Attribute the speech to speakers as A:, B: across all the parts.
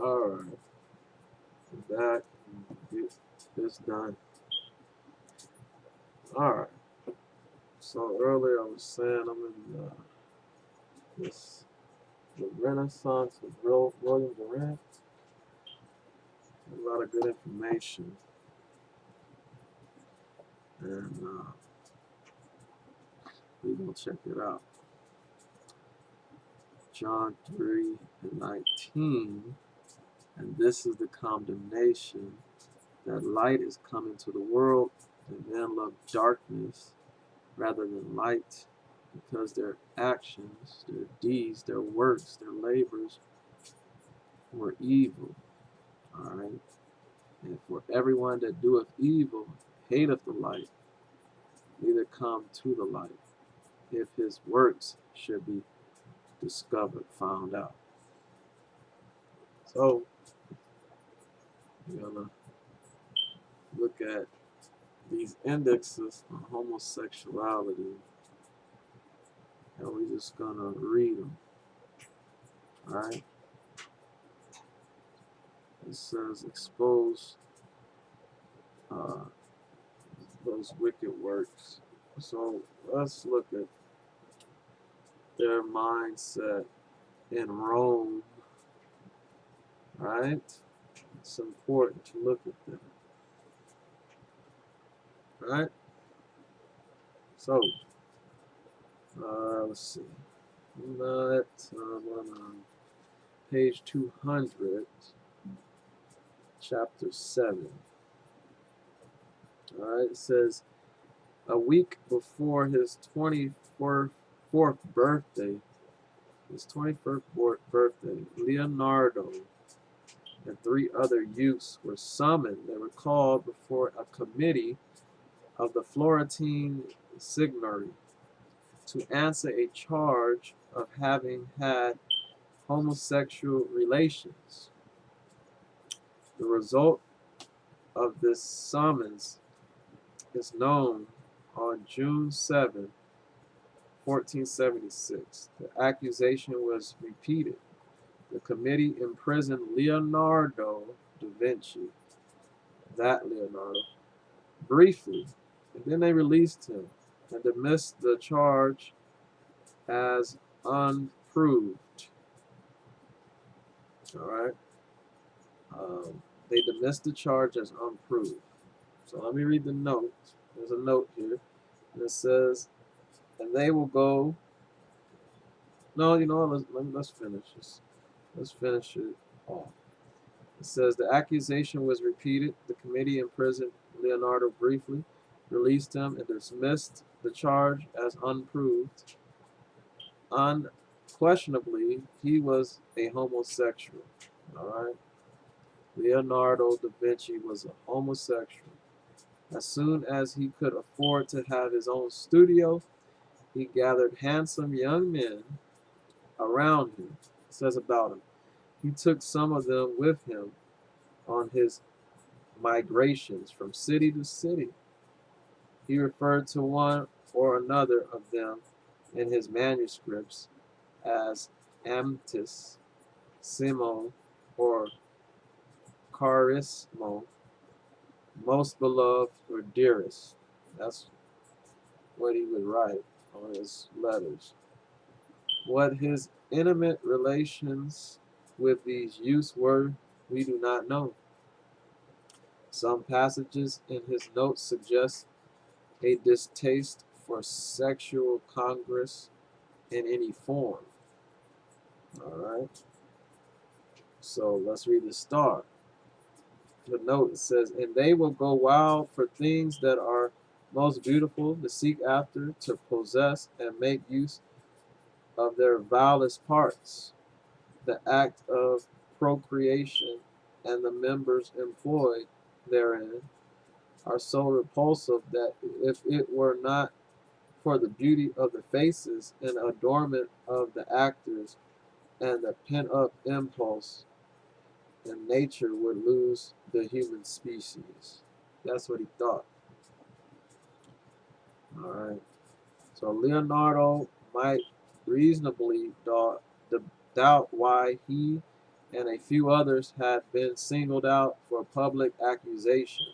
A: Alright, back and get this done. Alright, so earlier I was saying I'm in this the Renaissance of William Durant. A lot of good information, and we're gonna check it out. John 3:19, and this is the condemnation that light is come into the world, and men love darkness rather than light, because their actions, their deeds, their works, their labors were evil. Alright? And for everyone that doeth evil hateth the light, neither come to the light, if his works should be discovered, found out. So, we're going to look at these indexes on homosexuality, and we're just going to read them. Alright? It says, expose those wicked works. So, let's look at their mindset in Rome. Right? It's important to look at them. Right? So, let's see. On page 200, chapter 7. Alright, it says, a week before his 24th birthday, Leonardo and 3 other youths were summoned. They were called before a committee of the Florentine Signory to answer a charge of having had homosexual relations. The result of this summons is known. On June 7, 1476, the accusation was repeated. The committee imprisoned Leonardo da Vinci, briefly, and then they released him and dismissed the charge as unproved. Alright? They dismissed the charge as unproved. So let me read the note. There's a note here. And it says, and they will go. No, you know what? Let's finish this. Let's finish it off. It says the accusation was repeated. The committee imprisoned Leonardo briefly, released him, and dismissed the charge as unproved. Unquestionably, he was a homosexual. All right. Leonardo da Vinci was a homosexual. As soon as he could afford to have his own studio, he gathered handsome young men around him. It says about him, he took some of them with him on his migrations from city to city. He referred to one or another of them in his manuscripts as Amtis, Simo, or Charismo, most beloved or dearest. That's what he would write on his letters. What his intimate relations with these youths were, we do not know. Some passages in his notes suggest a distaste for sexual congress in any form. Alright? So let's read the start. The note says, and they will go wild for things that are most beautiful, to seek after, to possess, and make use of their vilest parts. The act of procreation and the members employed therein are so repulsive that if it were not for the beauty of the faces and adornment of the actors and the pent-up impulse, and nature would lose the human species. That's what he thought. All right. So Leonardo might reasonably doubt why he and a few others had been singled out for public accusation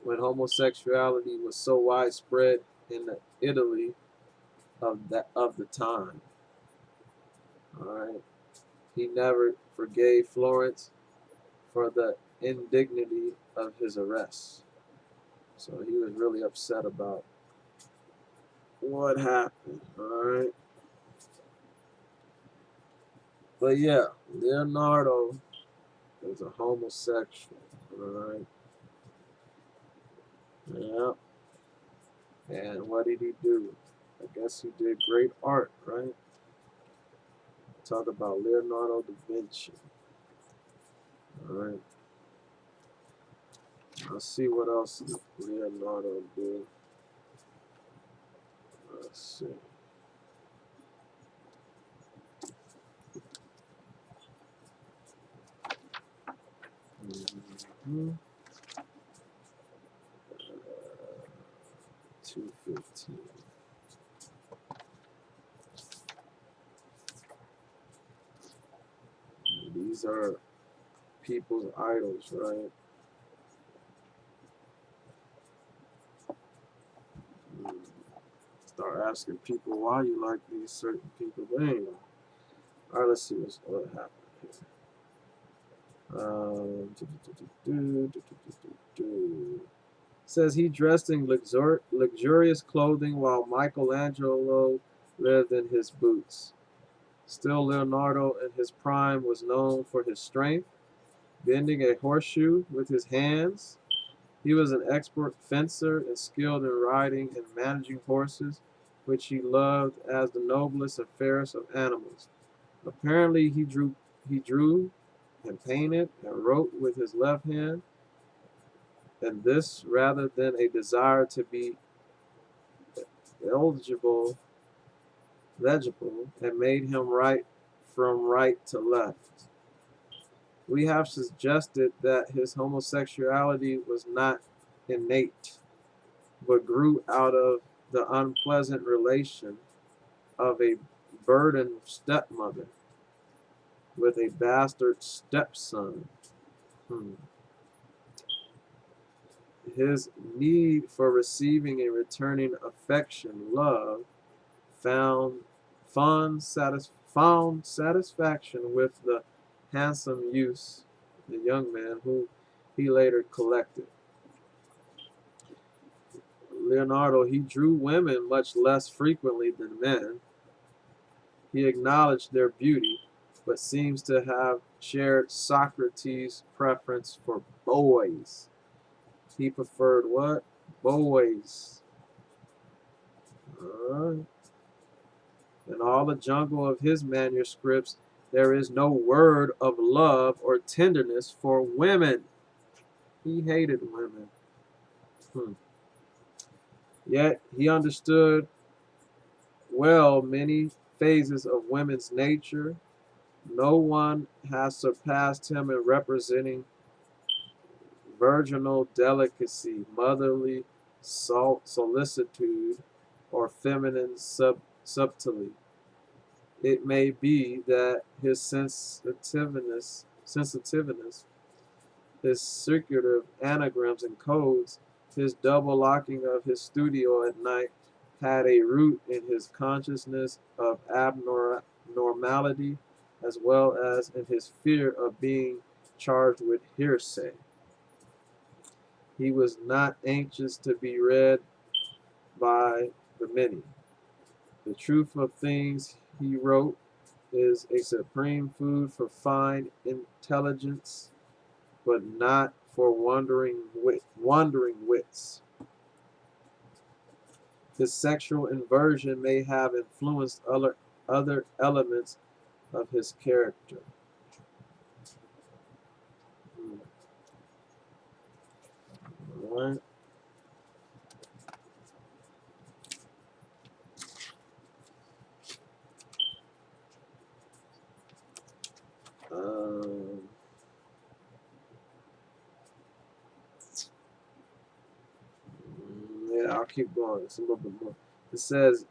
A: when homosexuality was so widespread in the Italy of the time. All right. He never forgave Florence for the indignity of his arrest. So he was really upset about what happened. All right. But yeah, Leonardo was a homosexual. All right. Yeah. And what did he do? I guess he did great art, right? Talk about Leonardo da Vinci. All right. Let's see what else Leonardo did. Let's see. Mm-hmm. 215. These are people's idols, right? Mm. Start asking people why you like these certain people. But anyway, all right, let's see what happened here. Says he dressed in luxurious clothing while Michelangelo lived in his boots. Still, Leonardo in his prime was known for his strength, bending a horseshoe with his hands. He was an expert fencer and skilled in riding and managing horses, which he loved as the noblest and fairest of animals. Apparently, he drew and painted and wrote with his left hand, and this rather than a desire to be eligible, legible, and made him write from right to left. We have suggested that his homosexuality was not innate, but grew out of the unpleasant relation of a burdened stepmother with a bastard stepson. Hmm. His need for receiving and returning affection, love, found found satisfaction with the handsome youth, the young man who he later collected. Leonardo, he drew women much less frequently than men. He acknowledged their beauty, but seems to have shared Socrates' preference for boys. He preferred what? Boys. Uh, in all the jungle of his manuscripts, there is no word of love or tenderness for women. He hated women. Hmm. Yet he understood well many phases of women's nature. No one has surpassed him in representing virginal delicacy, motherly solicitude, or feminine subtlety. It may be that his sensitiveness, his secretive anagrams and codes, his double locking of his studio at night had a root in his consciousness of abnormality as well as in his fear of being charged with heresy. He was not anxious to be read by the many. The truth of things, he wrote, is a supreme food for fine intelligence, but not for wandering wits. His sexual inversion may have influenced other elements of his character. All right. Um, yeah, I'll keep going. It's a little bit more. It says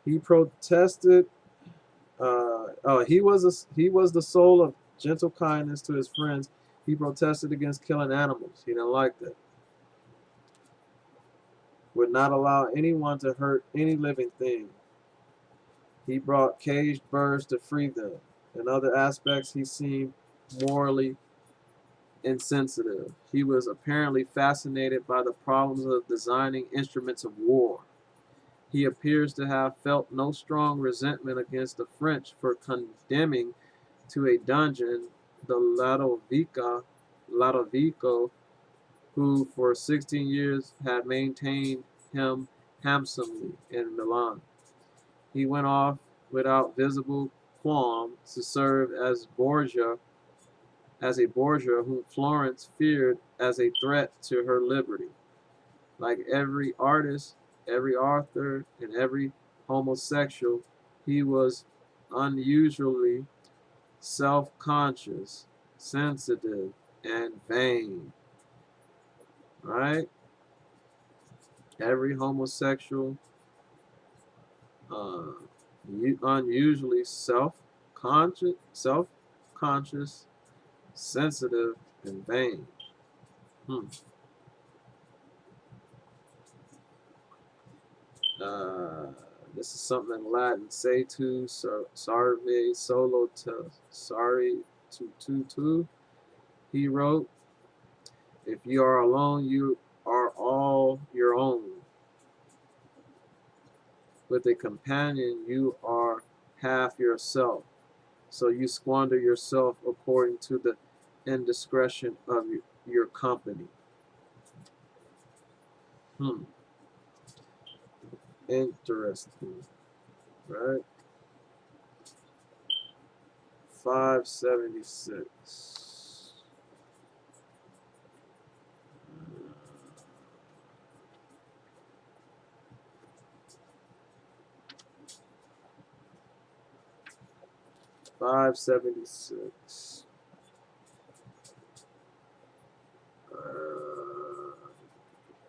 A: he protested He was the soul of gentle kindness to his friends. He protested against killing animals. He didn't like that. Would not allow anyone to hurt any living thing. He brought caged birds to free them. In other aspects, he seemed morally insensitive. He was apparently fascinated by the problems of designing instruments of war. He appears to have felt no strong resentment against the French for condemning to a dungeon the Lodovico, who for 16 years had maintained him handsomely in Milan. He went off without visible qualm to serve as a Borgia whom Florence feared as a threat to her liberty. Like every artist, every author, and every homosexual, he was unusually self-conscious, sensitive, and vain. Right? Every homosexual, uh, unusually self-conscious, sensitive, and vain. Hmm. Uh, this is something in Latin. Say to sarve solo to sorry to. He wrote, "If you are alone, you are all your own. With a companion, you are half yourself. So you squander yourself according to the indiscretion of your company." Hmm. Interesting, right? 576. 576.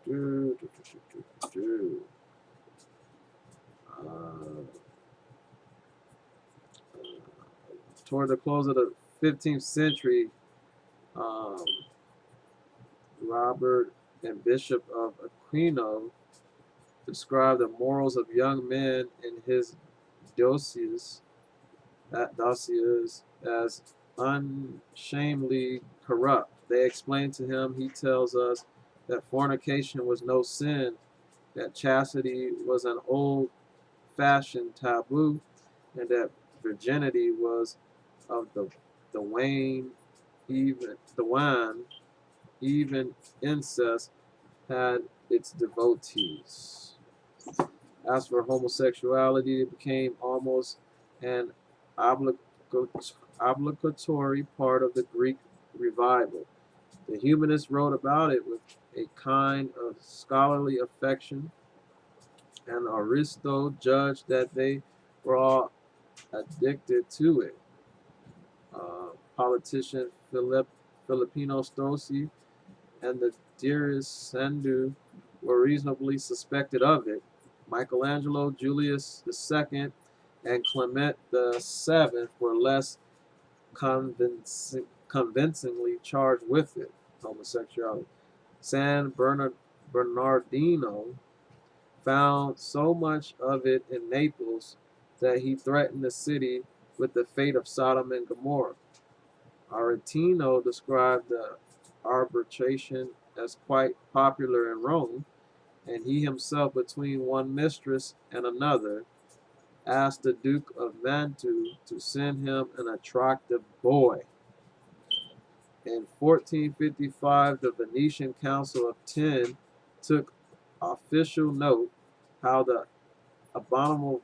A: Do, do, do, do, do. Uh, Toward the close of the 15th century, um, Robert and Bishop of Aquino described the morals of young men in his dossiers, dossiers as unshamedly corrupt. They explained to him, he tells us, that fornication was no sin, that chastity was an old-fashioned taboo, and that virginity was of the wane, the wine, even incest had its devotees. As for homosexuality, it became almost an obligatory part of the Greek revival. The humanists wrote about it with a kind of scholarly affection, and Aristo judged that they were all addicted to it. Politician Filipino Strozzi and the dearest Sandu were reasonably suspected of it. Michelangelo, Julius II, and Clement VII were less convincingly charged with it, homosexuality. Bernardino found so much of it in Naples that he threatened the city with the fate of Sodom and Gomorrah. Aretino described the arbitration as quite popular in Rome, and he himself, between one mistress and another, asked the Duke of Mantua to send him an attractive boy. In 1455, the Venetian Council of Ten took official note how the abominable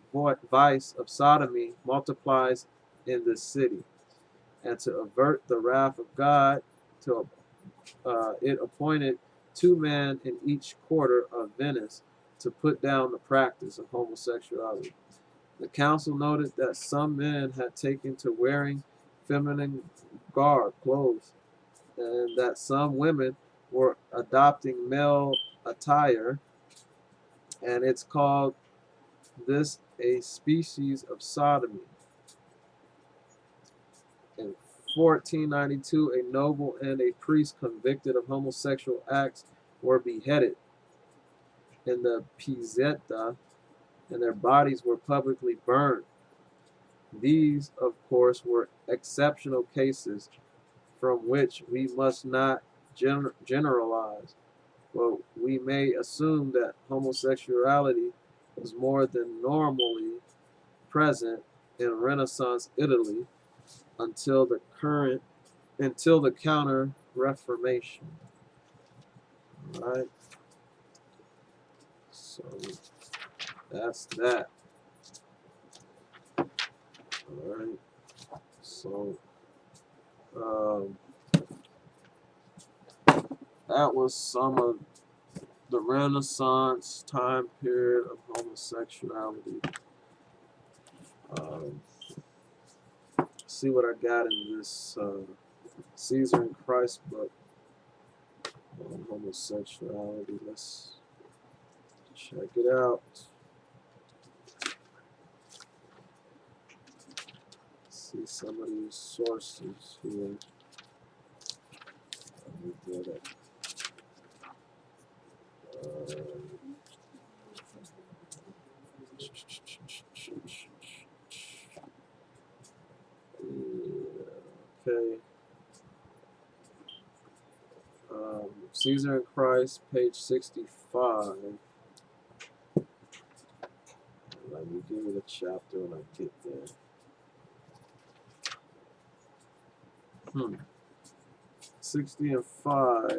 A: vice of sodomy multiplies in this city, and to avert the wrath of God, it appointed 2 men in each quarter of Venice to put down the practice of homosexuality. The council noted that some men had taken to wearing feminine clothes, and that some women were adopting male attire, and it's called this a species of sodomy. 1492, a noble and a priest convicted of homosexual acts were beheaded in the Pizzetta, and their bodies were publicly burned. These, of course, were exceptional cases from which we must not generalize, but we may assume that homosexuality was more than normally present in Renaissance Italy until the Counter Reformation. All right, so that's that. All right, so um, that was some of the Renaissance time period of homosexuality. Um, see what I got in this Caesar and Christ book on homosexuality. Let's check it out. See some of these sources here. Let me get it. Okay. Caesar and Christ, page 65. Let me give you the chapter when I get there. 60 and 5,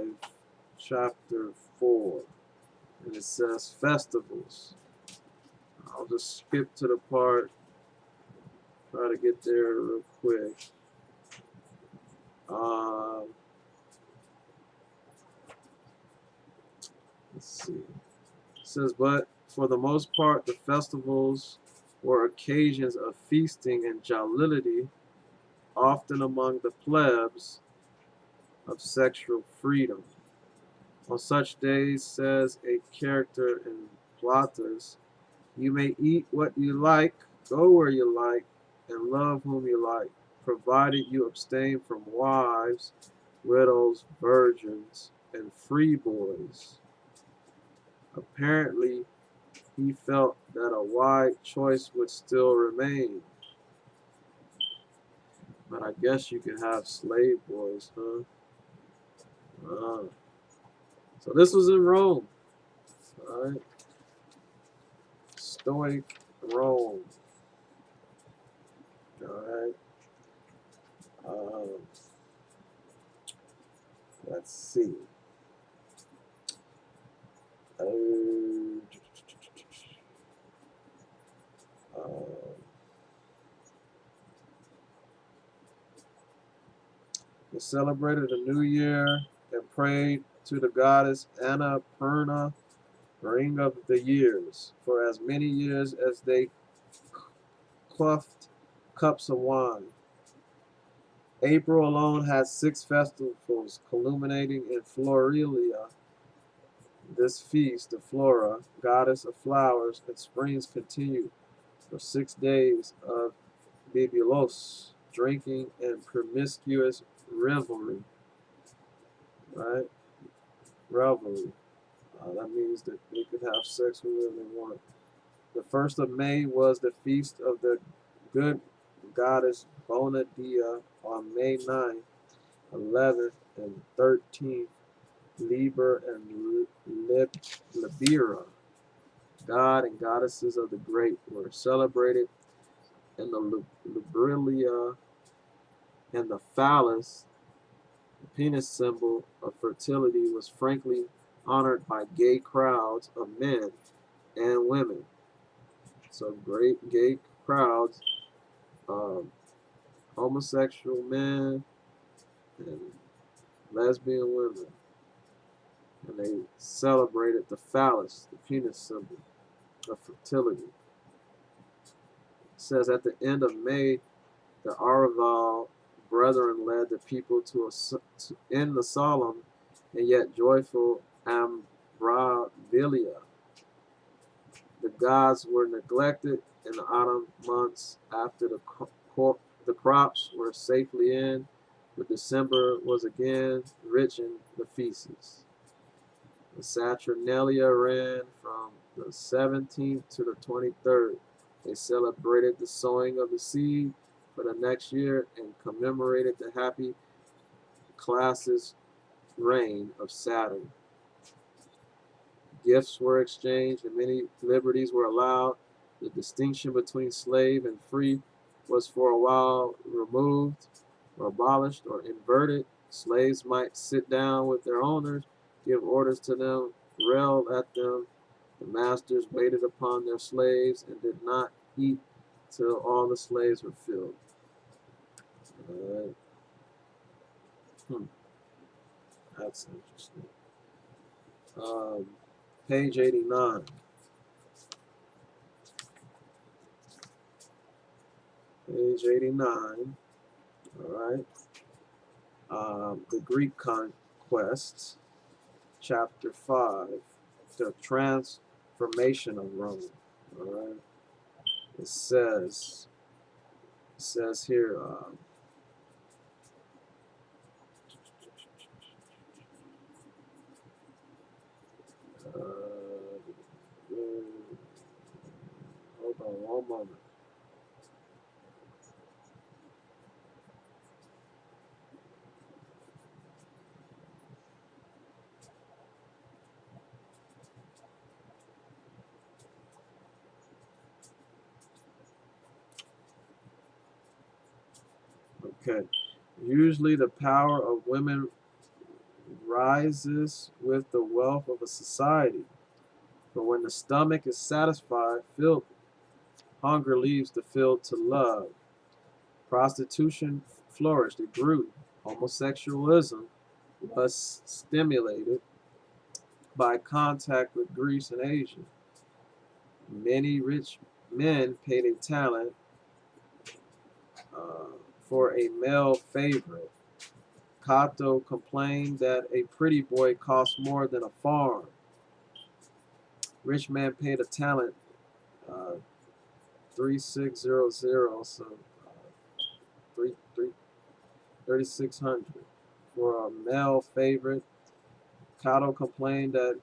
A: chapter 4. And it says festivals. I'll just skip to the part, try to get there real quick. Let's see. It says, but for the most part, the festivals were occasions of feasting and jollity, often among the plebs of sexual freedom. On such days, says a character in Plautus, you may eat what you like, go where you like, and love whom you like, provided you abstain from wives, widows, virgins, and free boys. Apparently, he felt that a wide choice would still remain. But I guess you could have slave boys, huh? So this was in Rome, all right? Stoic Rome, all right? Um, let's see. Uh, they celebrated the new year and prayed to the goddess Annapurna, ring of the years, for as many years as they quaffed cups of wine. April alone has 6 festivals culminating in Florilia. This feast, the Flora, goddess of flowers and springs, continued for 6 days of bibulos, drinking and promiscuous revelry. Right? Revelry. That means that they could have sex with whoever they want. The 1st of May was the feast of the good goddess Bonadia on May 9th, 11th, and 13th. Liber and Libera, god and goddesses of the great, were celebrated in the Librilia, and the phallus, the penis symbol of fertility, was frankly honored by gay crowds of men and women. So great gay crowds, homosexual men and lesbian women, and they celebrated the phallus, the penis symbol of fertility. It says at the end of May, the Araval brethren led the people to end the solemn and yet joyful Ambrabilia. The gods were neglected in the autumn months after the crops were safely in, but December was again rich in the feasts. The Saturnalia ran from the 17th to the 23rd. They celebrated the sowing of the seed for the next year and commemorated the happy classes reign of Saturn. Gifts were exchanged and many liberties were allowed. The distinction between slave and free was for a while removed or abolished or inverted. Slaves might sit down with their owners, give orders to them, rail at them. The masters waited upon their slaves and did not eat till all the slaves were filled. Hmm, that's interesting. Um, page 89. Page 89. All right. The Greek conquest, chapter 5, the transformation of Rome. All right. It says here, hold on one moment. Okay. Usually the power of women rises with the wealth of a society. But when the stomach is satisfied, filled, hunger leaves the field to love. Prostitution flourished, it grew. Homosexualism was stimulated by contact with Greece and Asia. Many rich men paid a talent uh, for a male favorite. Cato complained that a pretty boy cost more than a farm. Rich man paid a talent, 3600, so 3600 for a male favorite. Cato complained that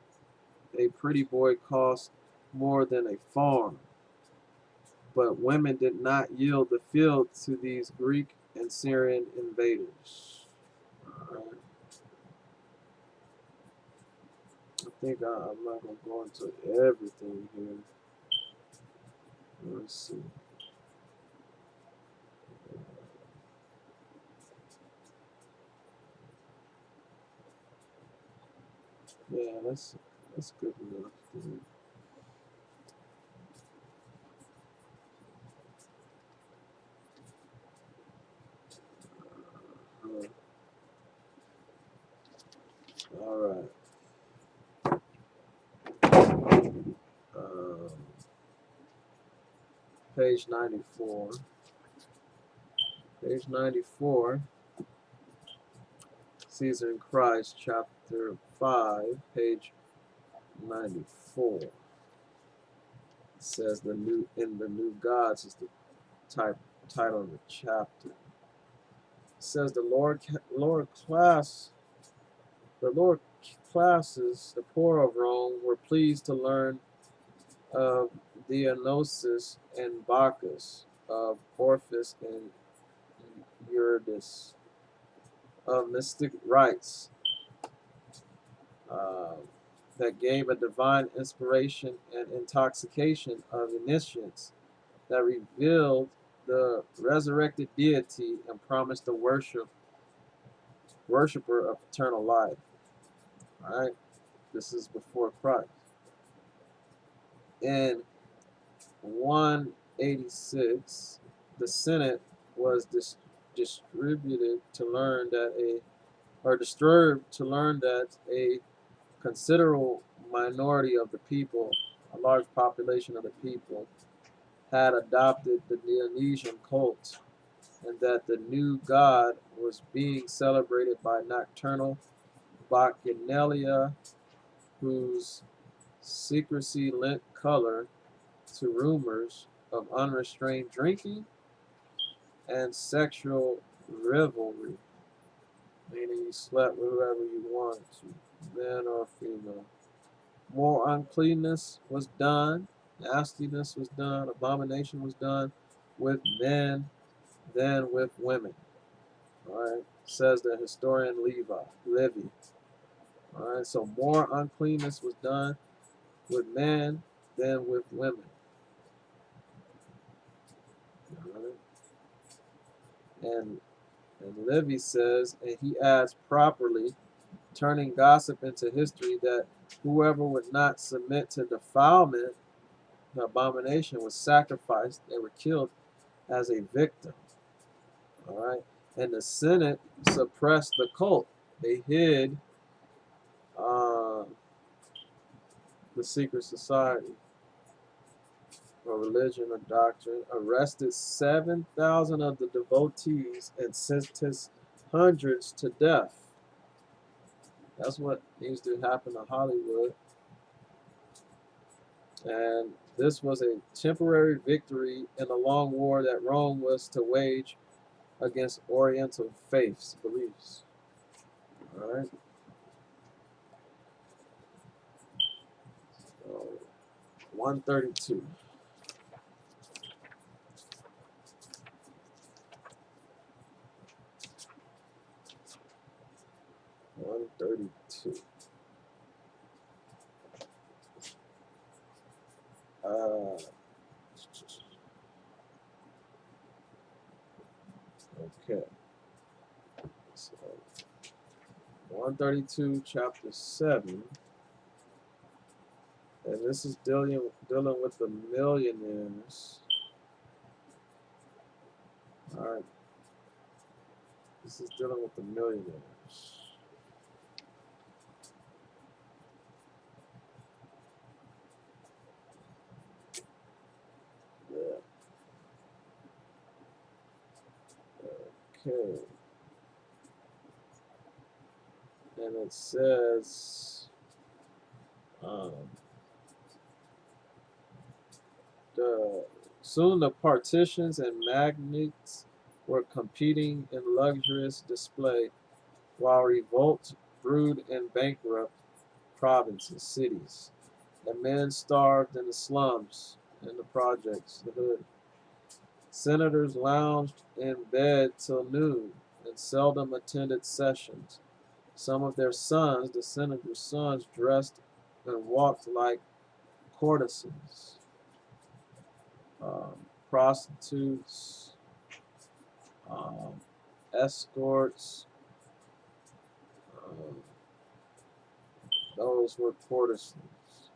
A: a pretty boy cost more than a farm. But women did not yield the field to these Greek and Syrian invaders. Alright. I think I'm not going to go into everything here. Let's see. Yeah, that's good enough. Uh, all right. Um, page 94. Page 94. Caesar and Christ, chapter 5, page 94. It says the new gods is the title of the chapter. It says the lower classes, the poor of Rome, were pleased to learn of Dionysus and Bacchus, of Orpheus and Eurydice, of mystic rites uh, that gave a divine inspiration and intoxication of initiates, that revealed the resurrected deity and promised the worshiper of eternal life. All right, this is before Christ. In 186, the Senate was distributed to learn that disturbed to learn that a considerable minority of the people, a large population of the people, had adopted the Dionysian cult, and that the new god was being celebrated by nocturnal bacchanalia whose secrecy lent color to rumors of unrestrained drinking and sexual revelry. meaning you slept with whoever you wanted to, man or female. More uncleanness was done, nastiness was done, abomination was done with men than with women. All right, says the historian Livy. All right, so more uncleanness was done with men than with women. All right, and Livy says, and he adds properly, turning gossip into history, that whoever would not submit to defilement, the abomination, was sacrificed. They were killed as a victim. All right, and the Senate suppressed the cult. They hid uh, the secret society or religion or doctrine, arrested 7,000 of the devotees and sentenced hundreds to death. That's what needs to happen to Hollywood. And this was a temporary victory in the long war that Rome was to wage against Oriental faiths, beliefs. All right. So 132. 132. Uh, okay. So 132, chapter 7. And this is dealing with the millionaires. All right. This is dealing with the millionaires. Yeah. Okay. And it says, um, soon the partitions and magnates were competing in luxurious display, while revolt brewed in bankrupt provinces, cities, and men starved in the slums, in the projects, the hood. Senators lounged in bed till noon and seldom attended sessions. Some of their sons, the senators' sons, dressed and walked like courtesans, prostitutes, um, escorts. Um, those were courtesans,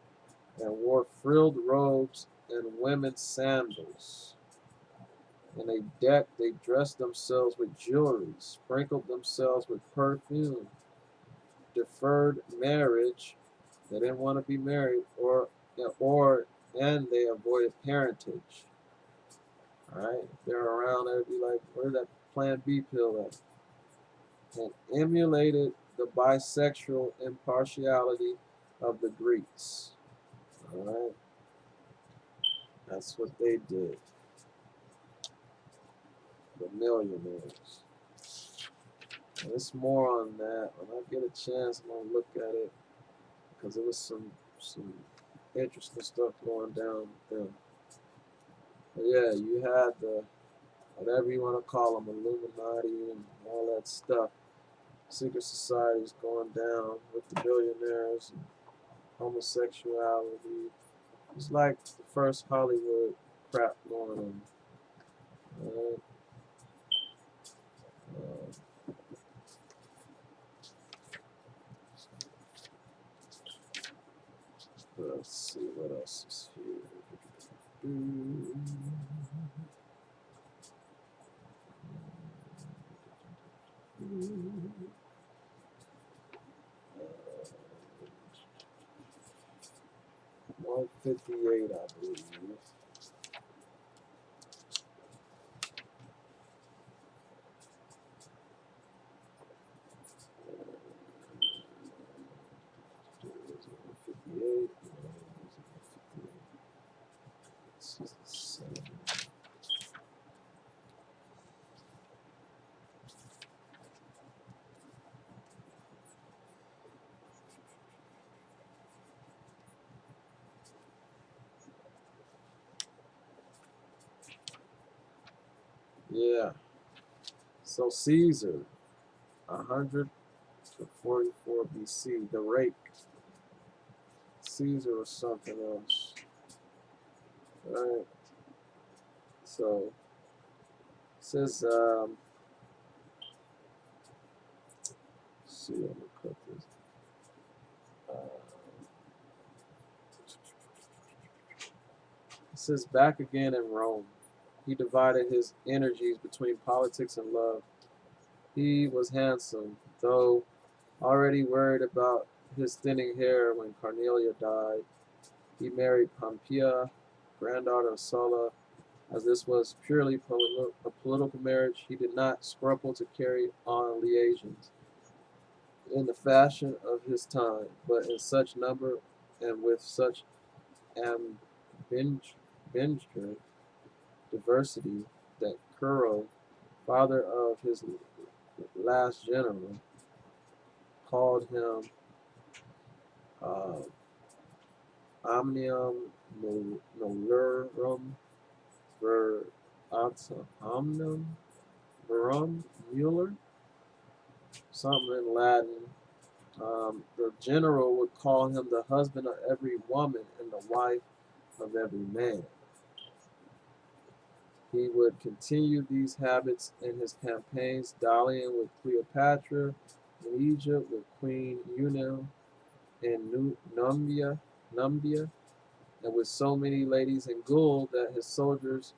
A: and wore frilled robes and women's sandals. And they dressed themselves with jewelry, sprinkled themselves with perfume, deferred marriage. They didn't want to be married, and they avoided parentage. All right, if they're around, they'd be like, "Where's that Plan B pill at?" And emulated the bisexual impartiality of the Greeks. All right, that's what they did. The millionaires. And it's more on that. When I get a chance, I'm gonna look at it because there was some interesting stuff going down with them. But yeah, you had the whatever you want to call them, Illuminati and all that stuff. Secret societies going down with the billionaires and homosexuality. It's like the first Hollywood crap going on. Uh, let's see what else is here. 158, I believe. Yeah. So Caesar, 100 to 44 BC, the rake. Caesar was something else. Right. So it says, let's see, let me put this. Uh, it says back again in Rome. He divided his energies between politics and love. He was handsome, though already worried about his thinning hair when Cornelia died. He married Pompeia, granddaughter of Sulla. As this was purely a political marriage, he did not scruple to carry on liaisons in the fashion of his time, but in such number and with such ambiguous diversity that Curo, father of his last general, called him uh, omnium nolurum ver omnium verum muller, something in Latin. The general would call him the husband of every woman and the wife of every man. He would continue these habits in his campaigns, dallying with Cleopatra in Egypt, with Queen Euno in Numbia, and with so many ladies in Gaul that his soldiers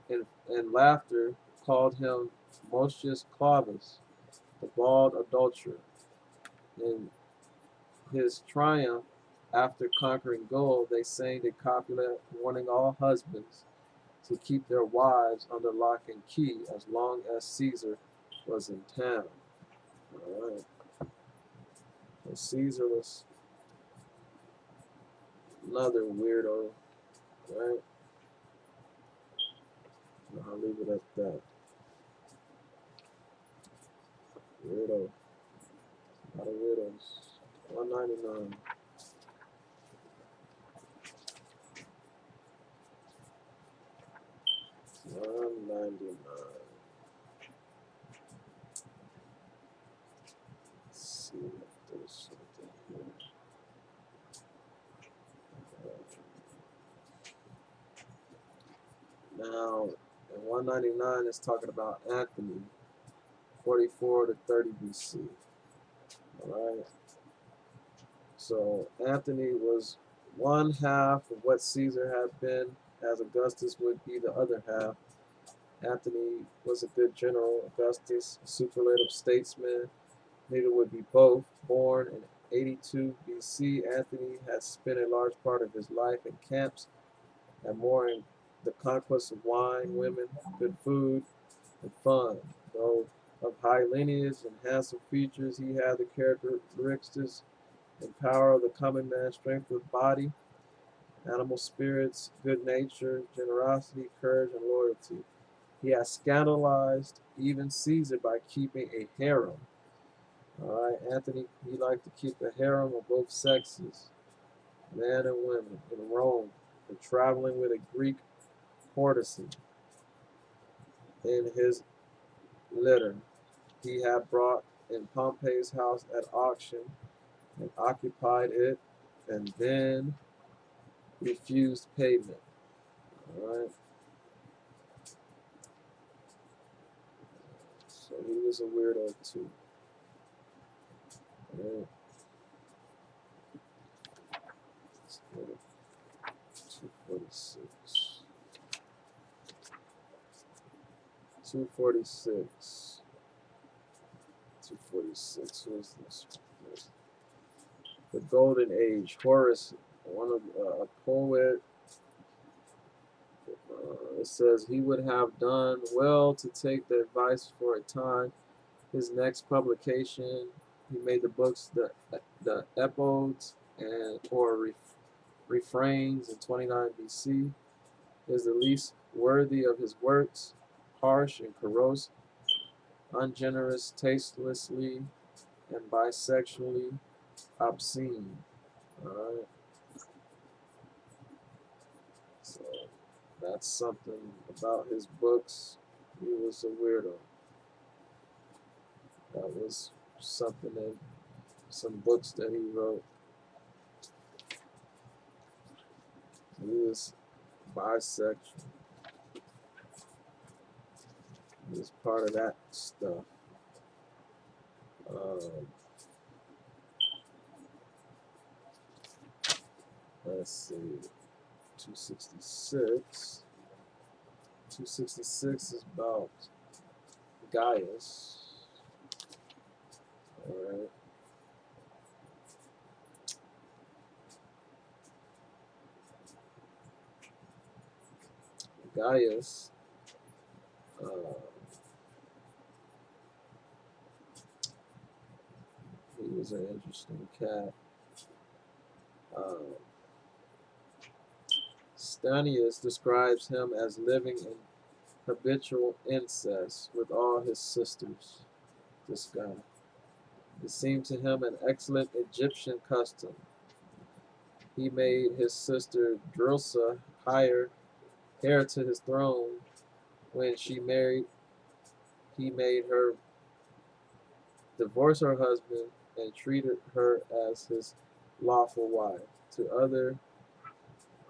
A: in laughter called him Mosius Clavis, the bald adulterer. In his triumph after conquering Gaul, they sang the couplet warning all husbands to keep their wives under lock and key as long as Caesar was in town. All right. So Caesar was another weirdo, right? I'll leave it at that. Weirdo. A lot of weirdos. 199. 199. Let's see if there's something here. Now, in 199, it's talking about Anthony, 44 to 30 BC. All right. So Anthony was one half of what Caesar had been, as Augustus would be the other half. Anthony was a good general, Augustus, a superlative statesman. Neither would be both. Born in 82 BC, Anthony had spent a large part of his life in camps and more in the conquest of wine, women, good food, and fun. Though of high lineage and handsome features, he had the characteristics and power of the common man, strength of body, animal spirits, good nature, generosity, courage, and loyalty. He has scandalized even Caesar by keeping a harem. All right, Anthony, he liked to keep a harem of both sexes, men and women, in Rome, and traveling with a Greek courtesan in his litter. He had brought in Pompey's house at auction and occupied it, and then refused payment. All right, so he was a weirdo too. All right, let's go to 246. 246. 246. Who is this? The Golden Age. Horace, one of a poet. It says he would have done well to take the advice for a time. His next publication, he made the books, the Epodes and or Refrains in 29 BC, is the least worthy of his works, harsh and corrosive, ungenerous, tastelessly, and bisexually obscene. Alright, so that's something about his books. He was a weirdo. That was something in some books that he wrote. He was bisexual. He was part of that stuff. Um, let's see. 266. 266 is about Gaius. Alright. Gaius, uh, he was an interesting cat. Uh, Stanius describes him as living in habitual incest with all his sisters. This guy. It seemed to him an excellent Egyptian custom. He made his sister Drusilla heir to his throne. When she married, he made her divorce her husband and treated her as his lawful wife. To other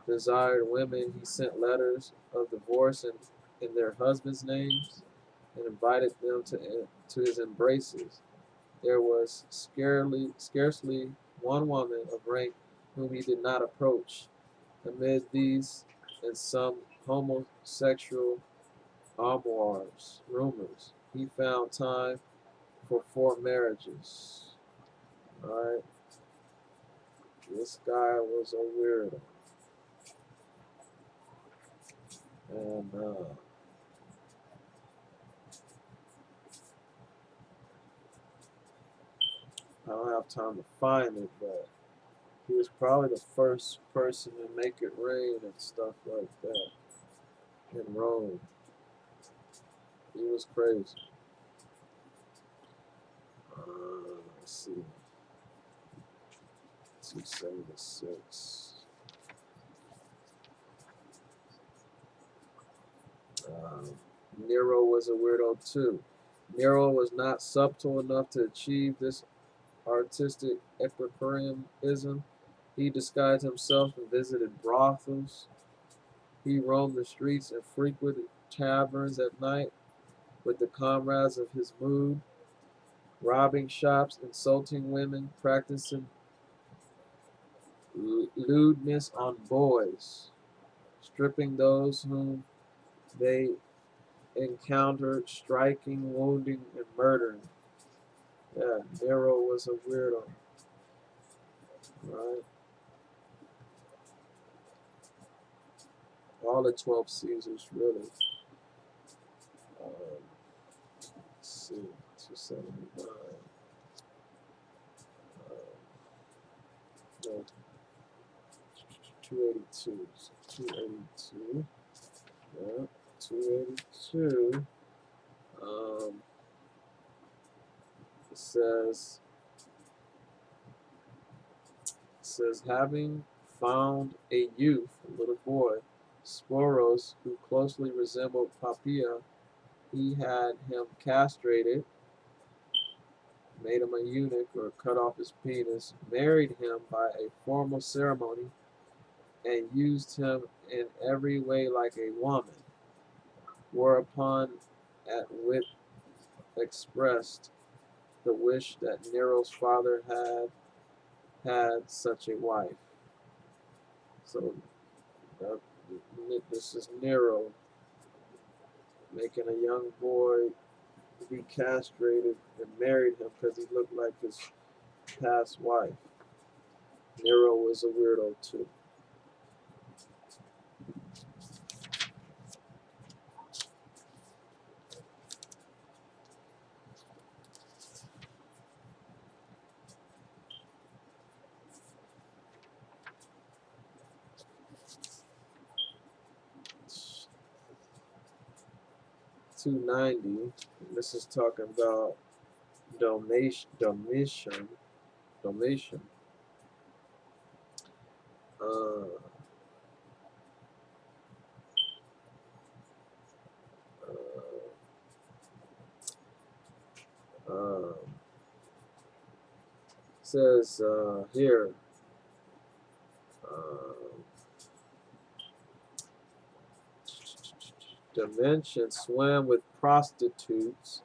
A: desired women, he sent letters of divorce in their husbands' names and invited them to his embraces. There was scarcely one woman of rank whom he did not approach. Amid these and some homosexual rumors, he found time for 4 marriages. Alright, this guy was a weirdo. And I don't have time to find it, but he was probably the first person to make it rain and stuff like that in Rome. He was crazy. Let's see. 276. Um, Nero was a weirdo too. Nero was not subtle enough to achieve this artistic epicureanism. He disguised himself and visited brothels. He roamed the streets and frequented taverns at night with the comrades of his mood, robbing shops, insulting women, practicing lewdness on boys, stripping those whom they encountered, striking, wounding, and murdering. Yeah, Nero was a weirdo, right? All the 12 Caesars, really. Let's see, 279. No, 282. 282. Yeah, 282. Um, it says, having found a youth, a little boy, Sporos, who closely resembled Poppaea, he had him castrated, made him a eunuch or cut off his penis, married him by a formal ceremony, and used him in every way like a woman, whereupon at wit expressed the wish that Nero's father had such a wife. So this is Nero making a young boy be castrated and married him because he looked like his past wife. Nero was a weirdo too. $290. This is talking about Domitian. Domitian. Uh, Um, says here, um, Dimension swam with prostitutes,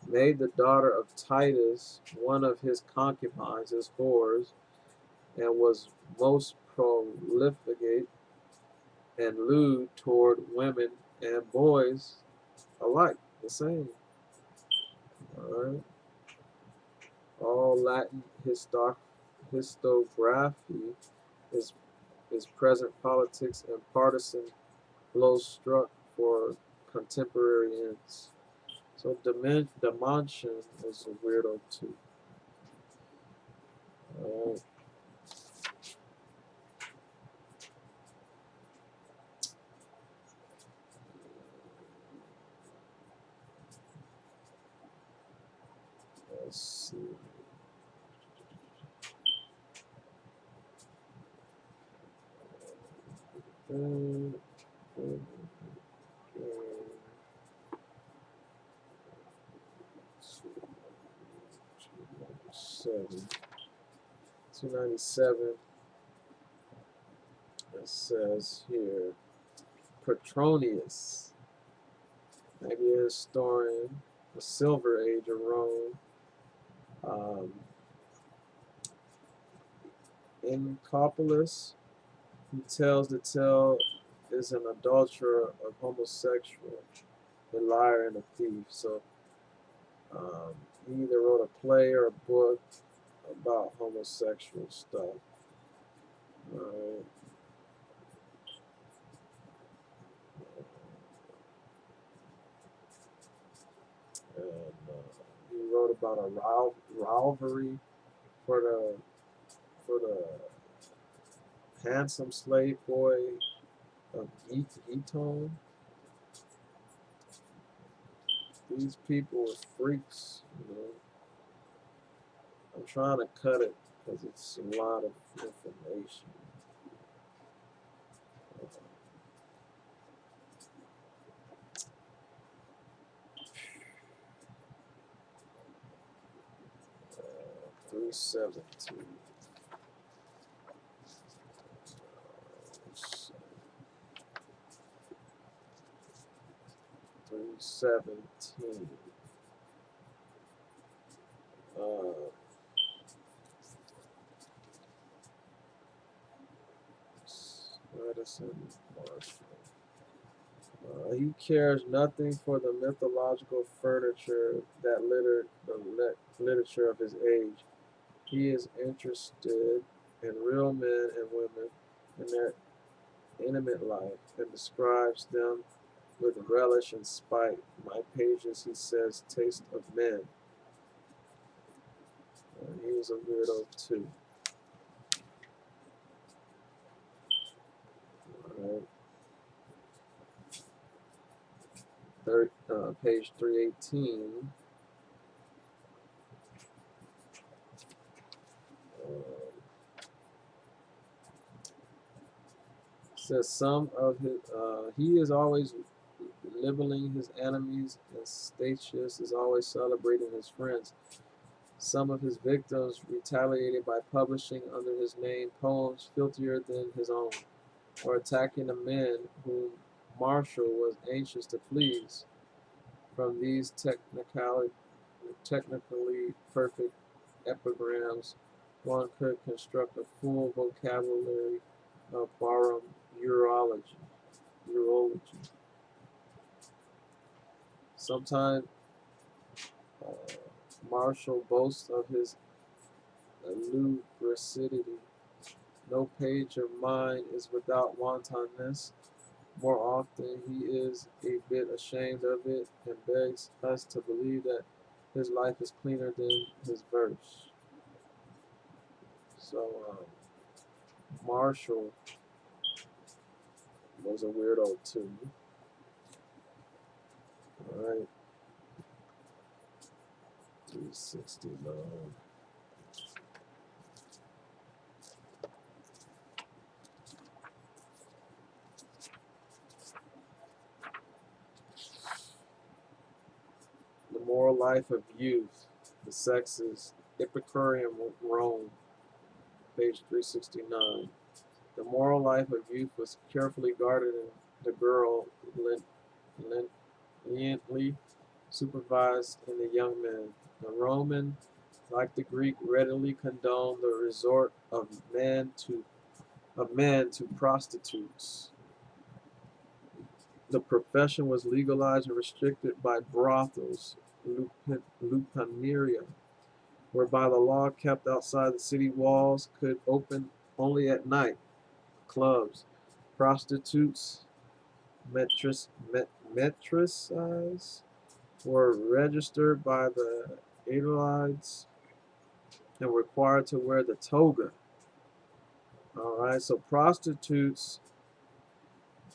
A: made the daughter of Titus one of his concubines, his whores, and was most profligate and lewd toward women and boys alike, the same. All right. All Latin histography is present politics and partisan blows struck for contemporary ends. So Dimension was a weirdo too. Uh, let's see. Uh, uh, 297. It says here, Petronius, maybe a historian, the Silver Age of Rome. Um, Incopolis, who tells the tale, is an adulterer, a homosexual, a liar, and a thief. So he either wrote a play or a book about homosexual stuff. Alright. And he wrote about a rivalry for the handsome slave boy of Giton. These people are freaks, you know. I'm trying to cut it because it's a lot of information. 317. 317. Medicine Marshall. He cares nothing for the mythological furniture that littered the literature of his age. He is interested in real men and women in their intimate life and describes them with relish and spite. My pages, he says, taste of men. He was a weirdo too. All right. Page 318. Says some of his, he is always libeling his enemies, and Statius is always celebrating his friends. Some of his victims retaliated by publishing under his name poems filthier than his own, or attacking the men whom Marshall was anxious to please. From these technically perfect epigrams, one could construct a full vocabulary of barroom urology. Sometimes uh, Marshall boasts of his lubricity. No page of mine is without wantonness. More often he is a bit ashamed of it and begs us to believe that his life is cleaner than his verse. So Marshall was a weirdo too. Alright. 369. The moral life of youth. The Sexes, Epicurean Rome, page 369. The moral life of youth was carefully guarded, and the girl leniently supervised in the young men. The Roman, like the Greek, readily condoned the resort of men to prostitutes. The profession was legalized and restricted by brothels, lupaneria, whereby the law kept outside the city walls could open only at night. Clubs, prostitutes, maitresses were registered by the Adelides and were required to wear the toga. All right, so prostitutes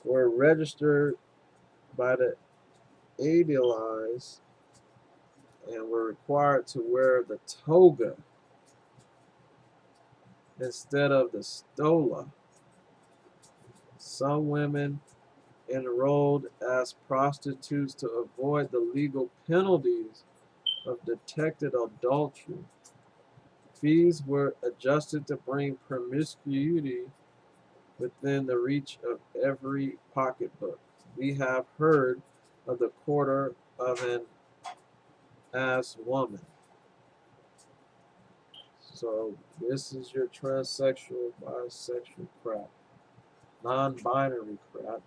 A: were registered by the Adelides and were required to wear the toga instead of the stola. Some women enrolled as prostitutes to avoid the legal penalties of detected adultery. Fees were adjusted to bring promiscuity within the reach of every pocketbook. We have heard of the quarter of an ass woman. So this is your transsexual, bisexual crap, non-binary crap.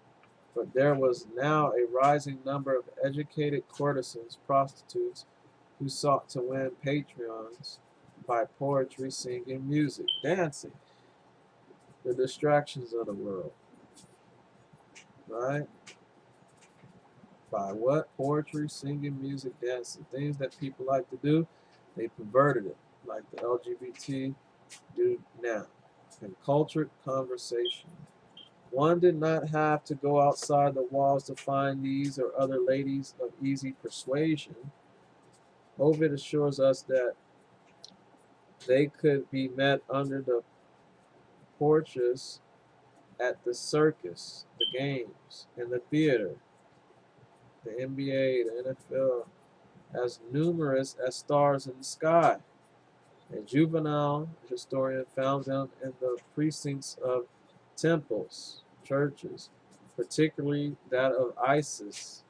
A: But there was now a rising number of educated courtesans, prostitutes, who sought to win patrons by poetry, singing, music, dancing, the distractions of the world, right? By what? Poetry, singing, music, dancing, things that people like to do, they perverted it, like the LGBT do now. And cultured conversation. One did not have to go outside the walls to find these or other ladies of easy persuasion. Ovid assures us that they could be met under the porches at the circus, the games, and the theater, the NBA, the NFL, as numerous as stars in the sky. A juvenile historian found them in the precincts of temples, churches, particularly that of Isis,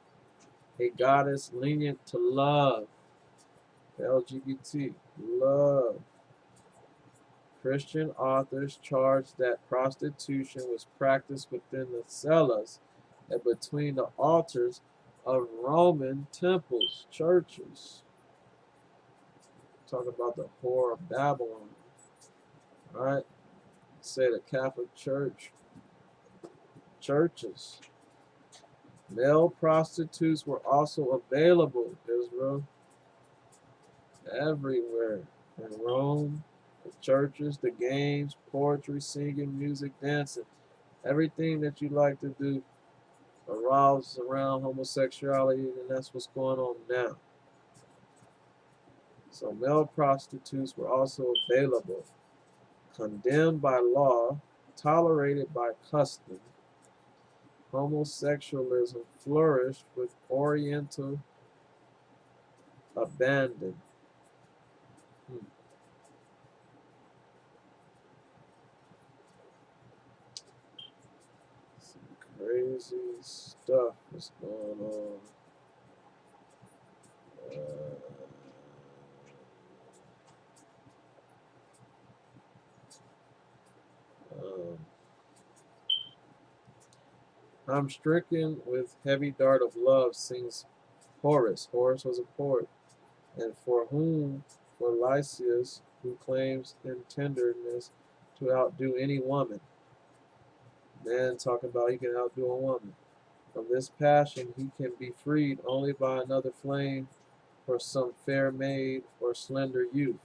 A: a goddess lenient to love, the LGBT, love. Christian authors charged that prostitution was practiced within the cellas and between the altars of Roman temples, churches. Talk about the whore of Babylon, right? Say the Catholic Church, churches. Male prostitutes were also available, Israel, everywhere. In Rome, the churches, the games, poetry, singing, music, dancing. Everything that you like to do revolves around homosexuality, and that's what's going on now. So male prostitutes were also available, condemned by law, tolerated by custom. Homosexualism flourished with Oriental abandon. Some crazy stuff is going on. Um, I'm stricken with heavy dart of love, sings Horace. Horace was a poet, and for whom, for Lysias, who claims in tenderness to outdo any woman. Man talking about he can outdo a woman. From this passion he can be freed only by another flame or some fair maid or slender youth,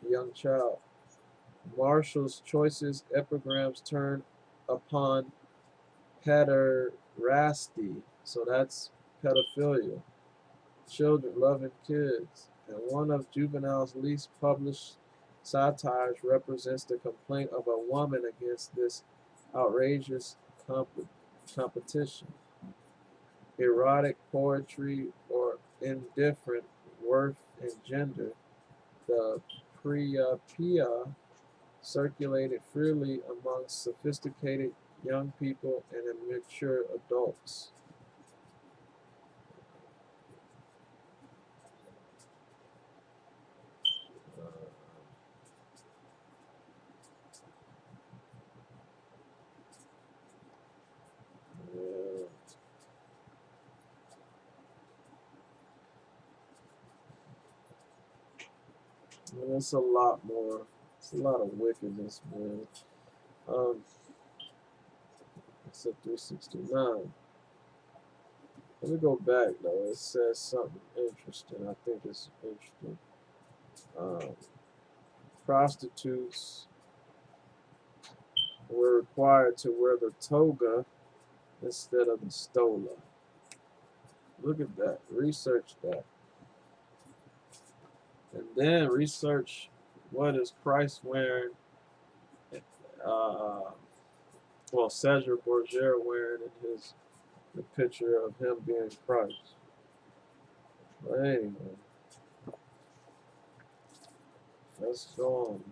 A: young child. Marshall's choicest epigrams turn upon pederasty, so that's pedophilia, children loving kids, and one of Juvenile's least published satires represents the complaint of a woman against this outrageous competition. Erotic poetry or indifferent worth and gender, the priapia circulated freely among sophisticated young people and immature adults. Uh, yeah, and it's a lot more. It's a lot of wickedness, man. Um, it's a 369. Let me go back though. It says something interesting. I think it's interesting. Um, Prostitutes were required to wear the toga instead of the stola. Look at that. Research that. And then research what is Christ wearing, uh, well, Cesar Borgia wearing in the picture of him being Christ. But anyway, let's go on.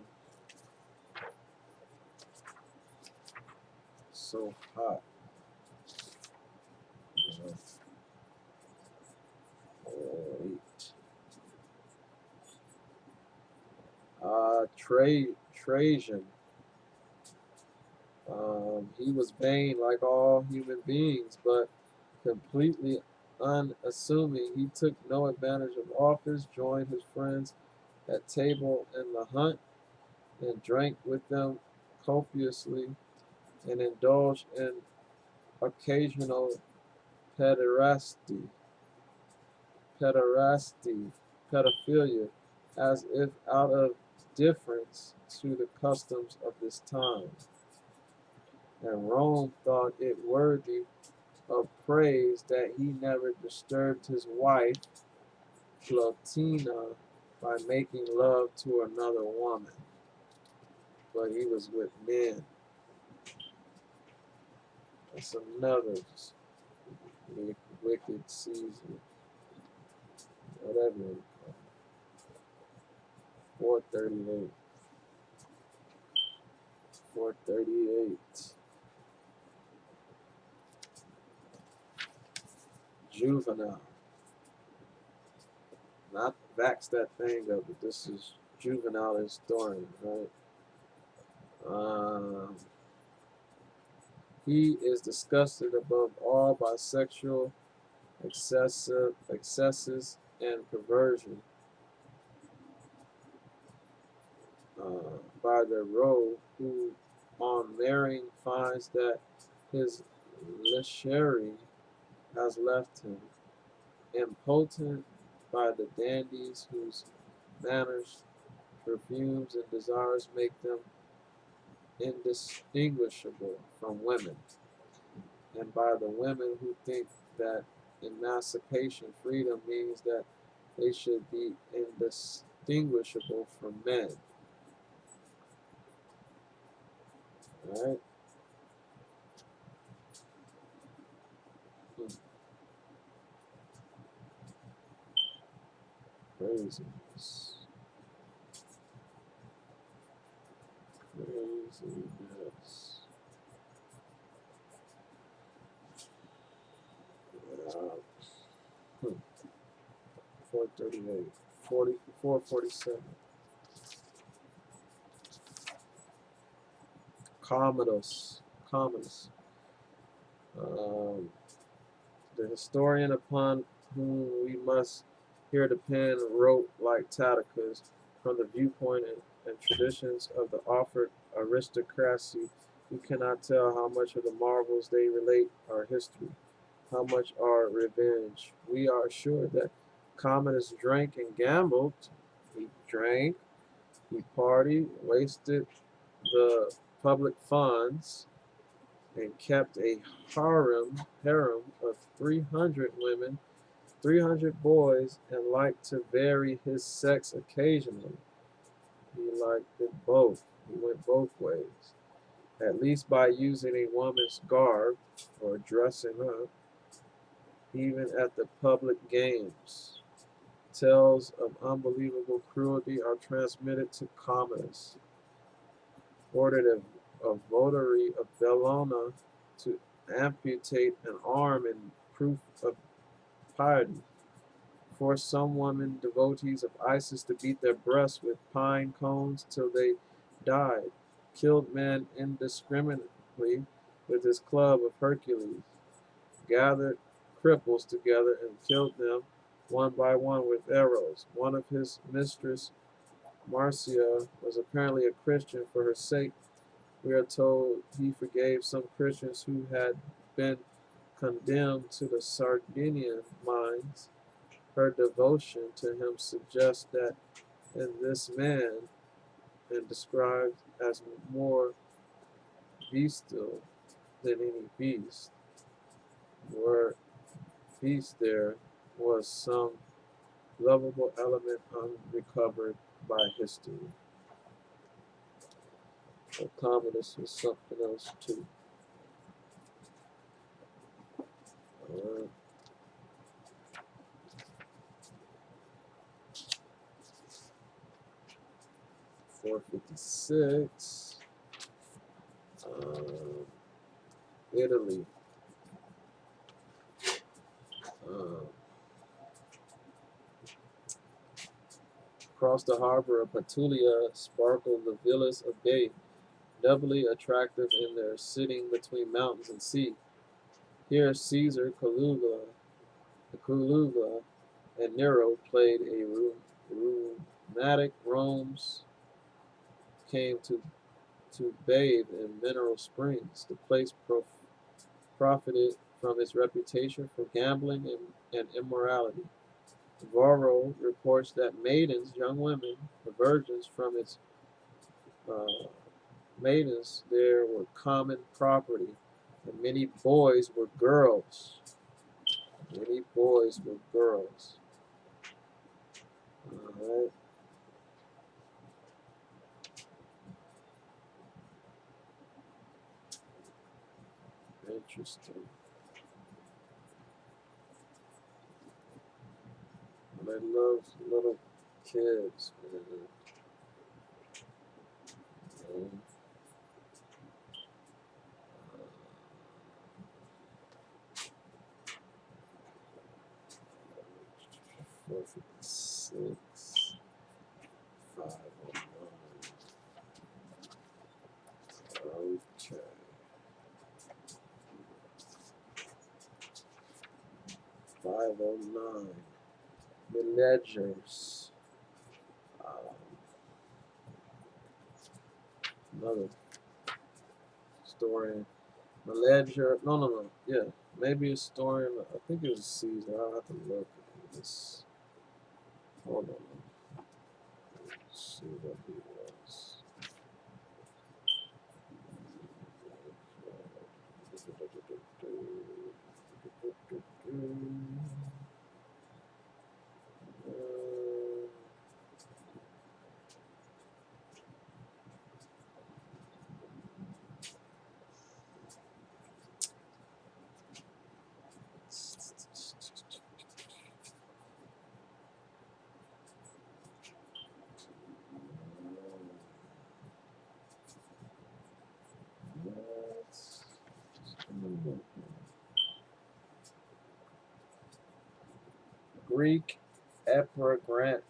A: So hot. You know. Wait. Trajan. He was vain like all human beings, but completely unassuming. He took no advantage of office, joined his friends at table in the hunt, and drank with them copiously, and indulged in occasional pederasty, pederasty, pedophilia, as if out of deference to the customs of this time. And Rome thought it worthy of praise that he never disturbed his wife, Plotina, by making love to another woman. But he was with men. That's another wicked season, whatever. 438. 438. Juvenile. Not Vax that thing up, but this is juvenile historian, right? Um, he is disgusted above all by sexual excesses and perversion, by the roe who, on marrying, finds that his lechery has left him, impotent by the dandies whose manners, perfumes, and desires make them indistinguishable from women, and by the women who think that emancipation, freedom, means that they should be indistinguishable from men. All right? Craziness. Craziness. Yeah. 438. 447. Commodus. Commodus. Um, the historian upon whom we must here depend wrote like Tacitus from the viewpoint and traditions of the offered aristocracy. We cannot tell how much of the marvels they relate are history, how much are revenge. We are sure that Commodus drank and gambled. He drank, he partied, wasted the public funds, and kept a harem of 300 women, 300 boys, and liked to vary his sex occasionally. He liked it both. He went both ways, at least by using a woman's garb or dressing up, even at the public games. Tales of unbelievable cruelty are transmitted to Commodus, ordered a votary of Bellona to amputate an arm in proof of piety, forced some women devotees of Isis to beat their breasts with pine cones till they died, killed men indiscriminately with his club of Hercules, gathered cripples together and killed them one by one with arrows. One of his mistress, Marcia, was apparently a Christian. For her sake, we are told he forgave some Christians who had been condemned to the Sardinian mines. Her devotion to him suggests that in this man, and described as more bestial than any beast, were beast there was some lovable element unrecovered by history. But Commodus was something else too. Uh, 456. Italy. Um, across the harbor of Petulia sparkled the villas of Bay, doubly attractive in their sitting between mountains and sea. Here Caesar, Caligula, and Nero played a rheumatic Rome's came to bathe in mineral springs. The place profited from its reputation for gambling and immorality. Varro reports that maidens, young women, the virgins from its uh, maidens there were common property, and many boys were girls. Many boys were girls. All right. Interesting. And I love little kids, man. You 456, 509. Okay. 509. Managers. Um, another story. Manager. No. Yeah. Maybe a story. I think it was Caesar. I'll have to look at this. Hold on. Let's see what he was. Greek epigrammatus.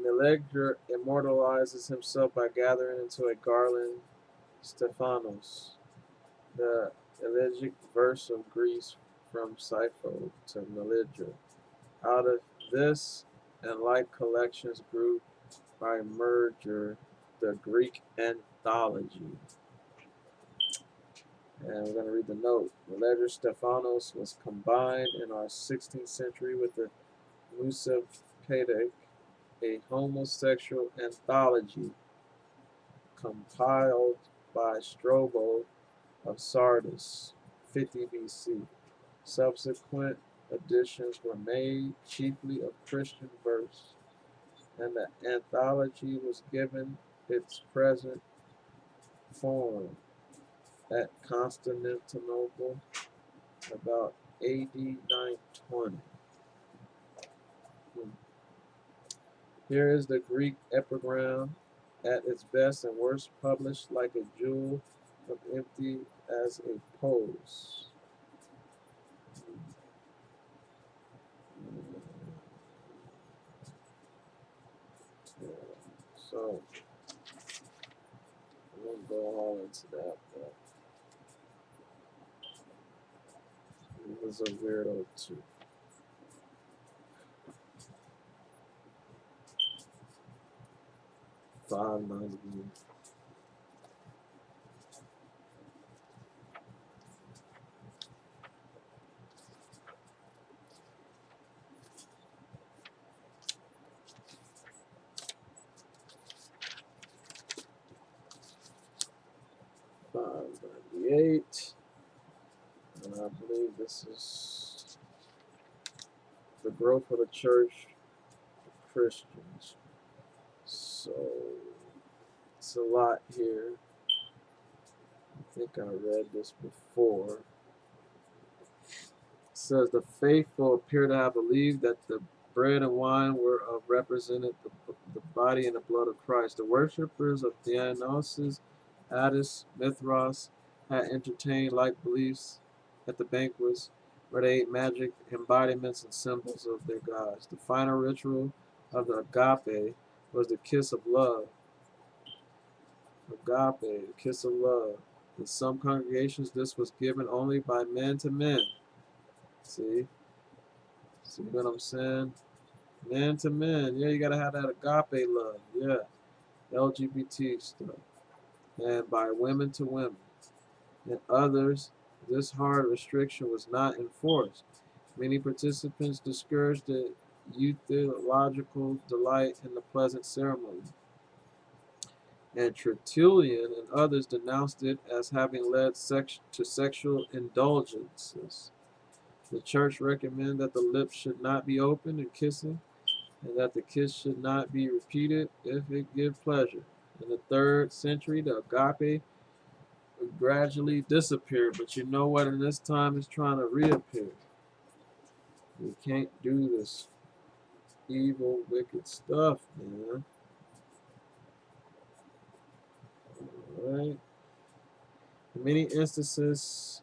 A: Meleager immortalizes himself by gathering into a garland Stephanos, the elegiac verse of Greece from Sappho to Meleager. Out of this and like collections grew by merger the Greek anthology. And we're going to read the note. The letter Stephanos was combined in our 16th century with the Musopedic, a homosexual anthology compiled by Strabo of Sardis, 50 BC. Subsequent editions were made chiefly of Christian verse, and the anthology was given its present form. at Constantinople about AD 920. Here is the Greek epigram at its best and worst, published like a jewel of empty as a pose. Yeah, so I won't go all into that, but he was a weirdo too. Five nights. 598, and I believe this is the growth of the church of Christians. So it's a lot here. I think I read this before. It says the faithful appear to have believed that the bread and wine were represented the body and the blood of Christ. The worshippers of Dionysus, Attis, Mithras had entertained like beliefs at the banquets where they ate magic embodiments and symbols of their gods. The final ritual of the agape was the kiss of love. Agape, the kiss of love. In some congregations, this was given only by men to men. See? See what I'm saying? Man to man. Yeah, you gotta have that agape love. Yeah. LGBT stuff. And by women to women. In others, this hard restriction was not enforced. Many participants discouraged the euthological delight in the pleasant ceremony. And Tertullian and others denounced it as having led to sexual indulgences. The church recommended that the lips should not be opened in kissing, and that the kiss should not be repeated if it give pleasure. In the 3rd century, the agape would gradually disappear, but you know what? In this time, it's trying to reappear. We can't do this evil, wicked stuff, man. Alright? In many instances,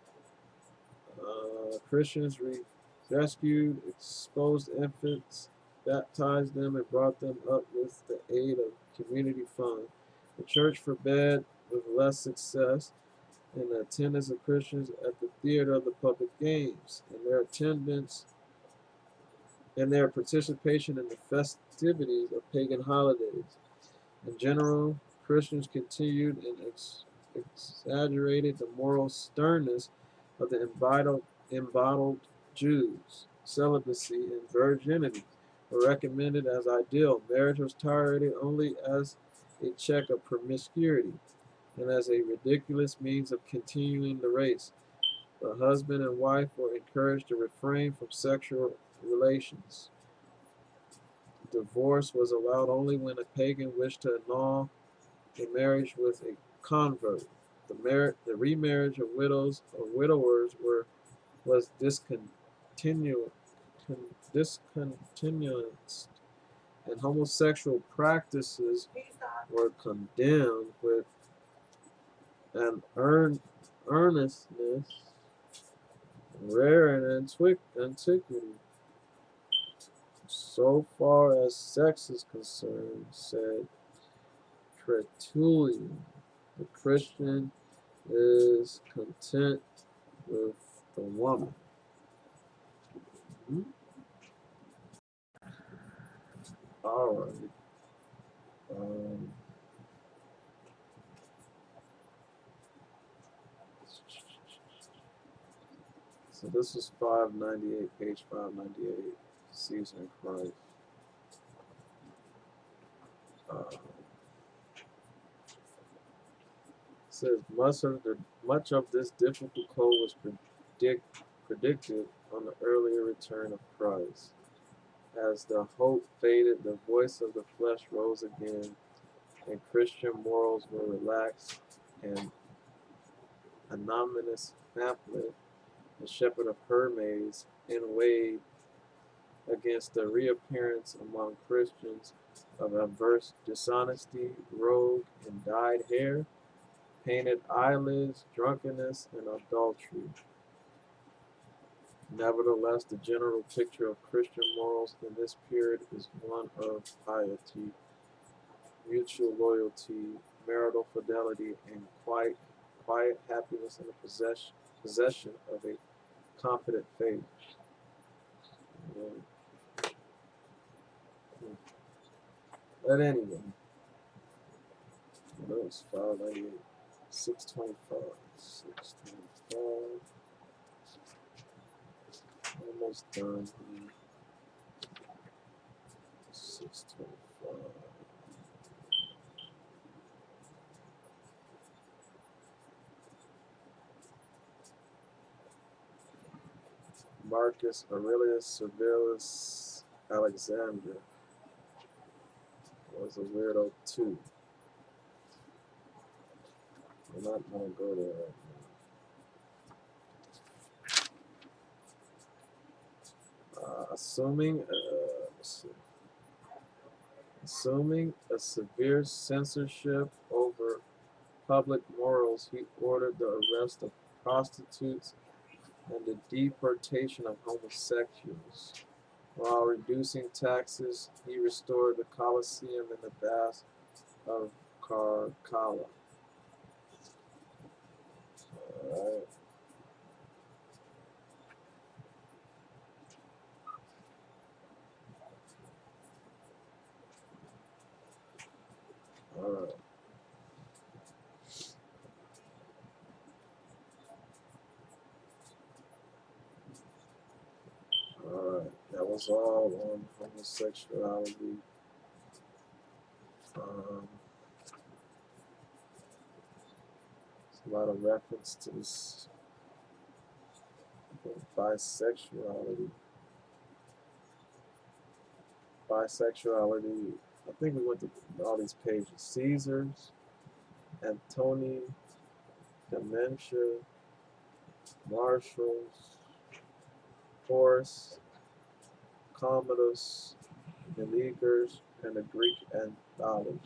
A: Christians rescued exposed infants, baptized them, and brought them up with the aid of community funds. The church forbade, with less success, in the attendance of Christians at the theater of the public games, and their attendance and their participation in the festivities of pagan holidays. In general, Christians continued and exaggerated the moral sternness of the embodied Jews. Celibacy and virginity were recommended as ideal. Marriage was tolerated only as a check of promiscuity and as a ridiculous means of continuing the race. The husband and wife were encouraged to refrain from sexual relations. Divorce was allowed only when a pagan wished to annul a marriage with a convert. The remarriage of widows or widowers was discontinued, and homosexual practices were condemned with an earnestness rare in antiquity. So far as sex is concerned, said Tertullian, the Christian is content with the woman. Hmm? All right. Um, so this is 598, page 598, Season Christ. Says much of this difficult code was predicted on the earlier return of Christ. As the hope faded, the voice of the flesh rose again, and Christian morals were relaxed and anonymous pamphlet, The Shepherd of Hermes, inweighed against the reappearance among Christians of adverse dishonesty, rogue and dyed hair, painted eyelids, drunkenness, and adultery. Nevertheless, the general picture of Christian morals in this period is one of piety, mutual loyalty, marital fidelity, and quiet happiness in the possession of a confident faith. But anyway, that was 598, 625, 625. Almost done here. 625. Marcus Aurelius Servilius Alexander was a weirdo too. I'm not going to go there right now. Assuming a severe censorship over public morals, he ordered the arrest of prostitutes and the deportation of homosexuals. While reducing taxes, he restored the Colosseum and the Baths of Caracalla. Alright. Alright. Alright. That was all on homosexuality. There's a lot of reference to this bisexuality. Bisexuality. I think we went to all these pages. Caesars, Antony, Dementia, Marshals, Horace, Commodus, Meleagers, and the Greek anthology.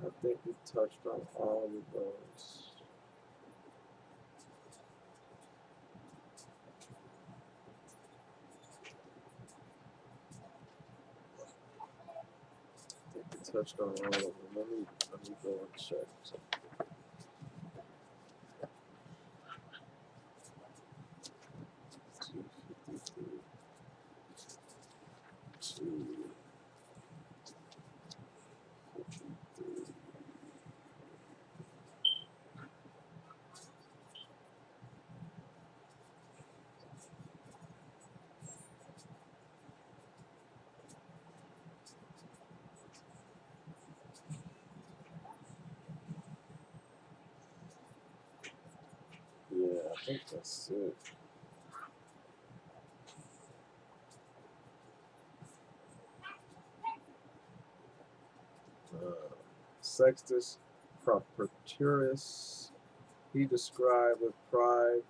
A: I think we touched on all of those. I think we touched on all of them. Let me go and check. So, 253. 253. Yeah, I think that's it. Sextus Propertius, he described with pride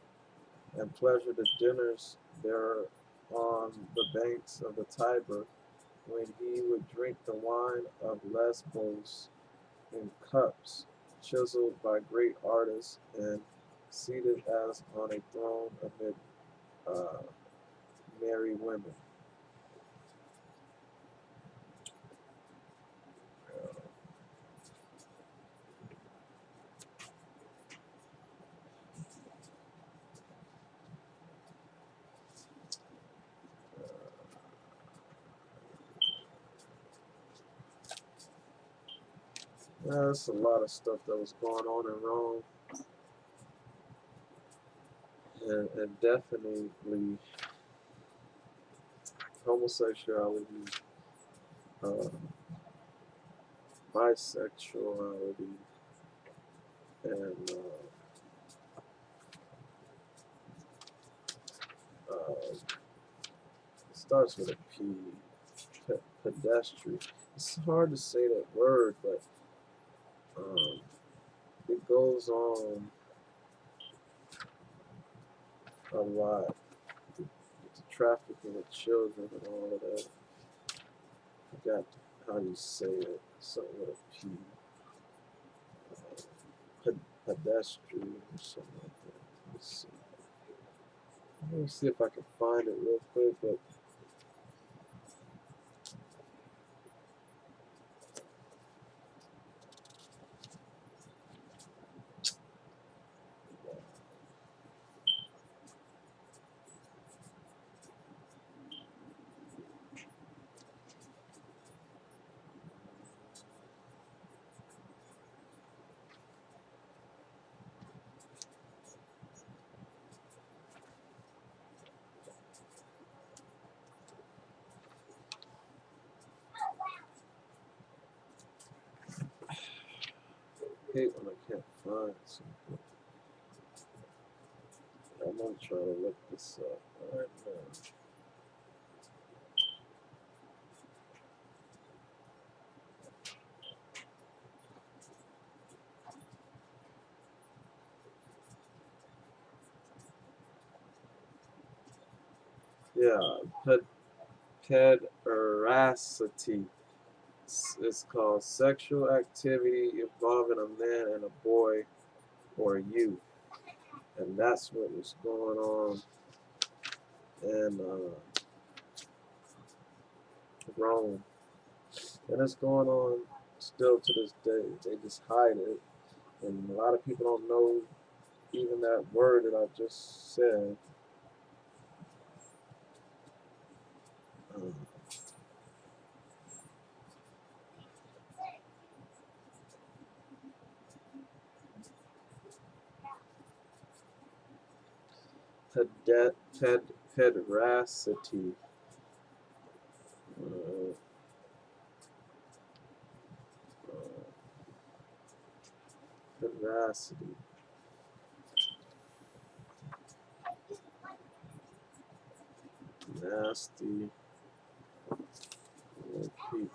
A: and pleasure the dinners there on the banks of the Tiber, when he would drink the wine of Lesbos in cups chiseled by great artists and seated as on a throne amid merry women. That's a lot of stuff that was going on in Rome, and definitely homosexuality, uh, bisexuality, and it starts with a P. Pedestrian. It's hard to say that word, but it goes on. a lot. The trafficking of children and all of that. I forgot how you say it. Something with a P. Pedestrian or something like that. Let me see if I can find it real quick, but I hate when I can't find something. I'm gonna try to look this up right now. Yeah, pederasty. It's called sexual activity involving a man and a boy or a youth, and that's what was going on in Rome, and it's going on still to this day. They just hide it, and a lot of people don't know even that word that I just said. Um, pederasty. Uh, uh, pederasty. Nasty people.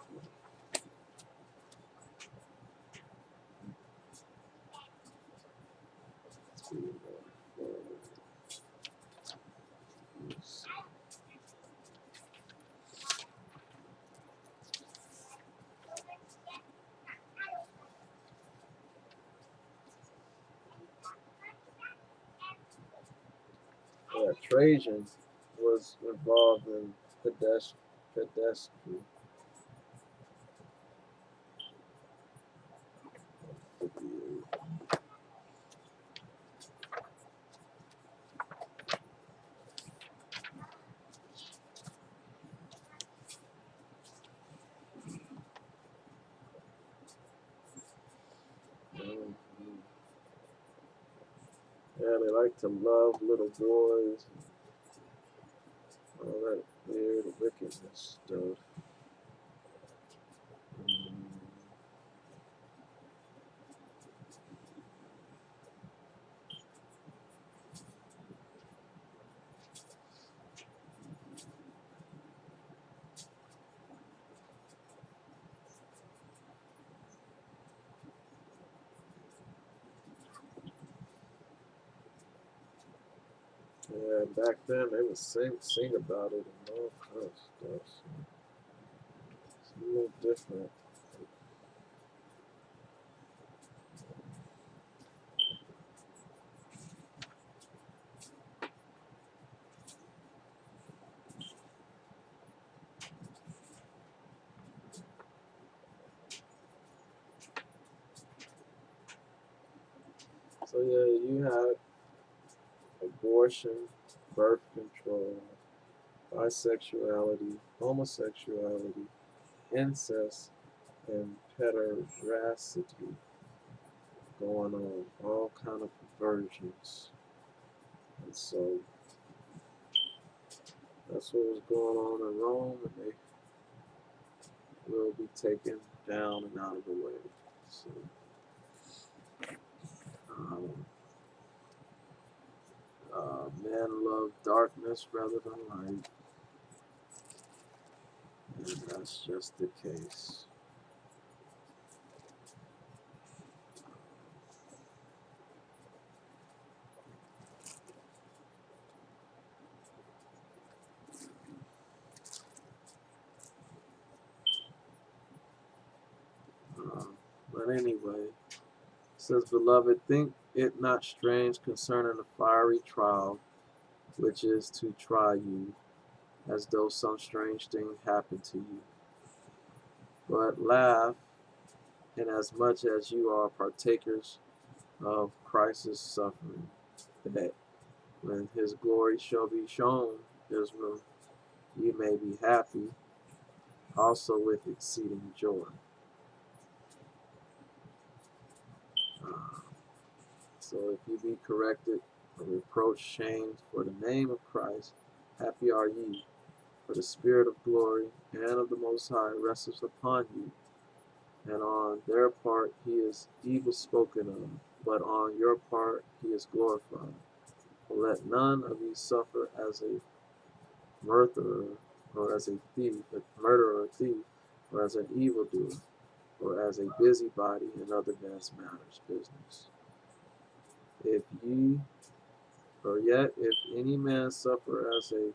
A: Yeah, Trajan was involved in pedestry. Yeah, they like to love little boys, all that weird wickedness stuff. Mm. Yeah, back then they would sing about it and all kind of stuff. So it's a little different. So yeah, you had abortion, birth control, bisexuality, homosexuality, incest, and pederasty going on, all kind of perversions. And so that's what was going on in Rome, and they will be taken down and out of the way. So, um, men love darkness rather than light, and that's just the case. But anyway, it says, Beloved, think it not strange concerning the fiery trial which is to try you, as though some strange thing happened to you. But laugh, inasmuch as you are partakers of Christ's suffering, that when his glory shall be shown, Israel, you may be happy also with exceeding joy. Uh, so if you be corrected or reproached, shamed for the name of Christ, happy are ye, for the Spirit of glory and of the Most High rests upon you, and on their part he is evil spoken of, but on your part he is glorified. Let none of you suffer as a murderer, or as a thief, or thief, or as an evildoer, or as a busybody in other men's matters business. If ye, or yet if any man suffer as a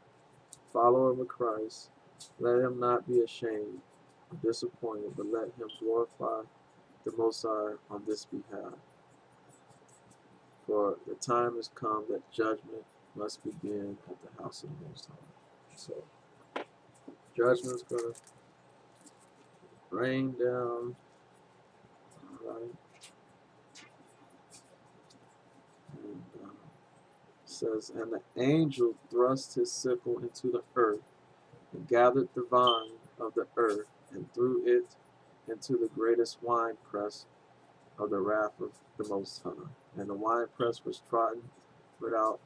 A: follower of Christ, let him not be ashamed or disappointed, but let him glorify the Most High on this behalf. For the time has come that judgment must begin at the house of the Most High. So judgment's going to rain down. All right. And it says, and the angel thrust his sickle into the earth and gathered the vine of the earth and threw it into the greatest winepress of the wrath of the Most High. And the winepress was trodden without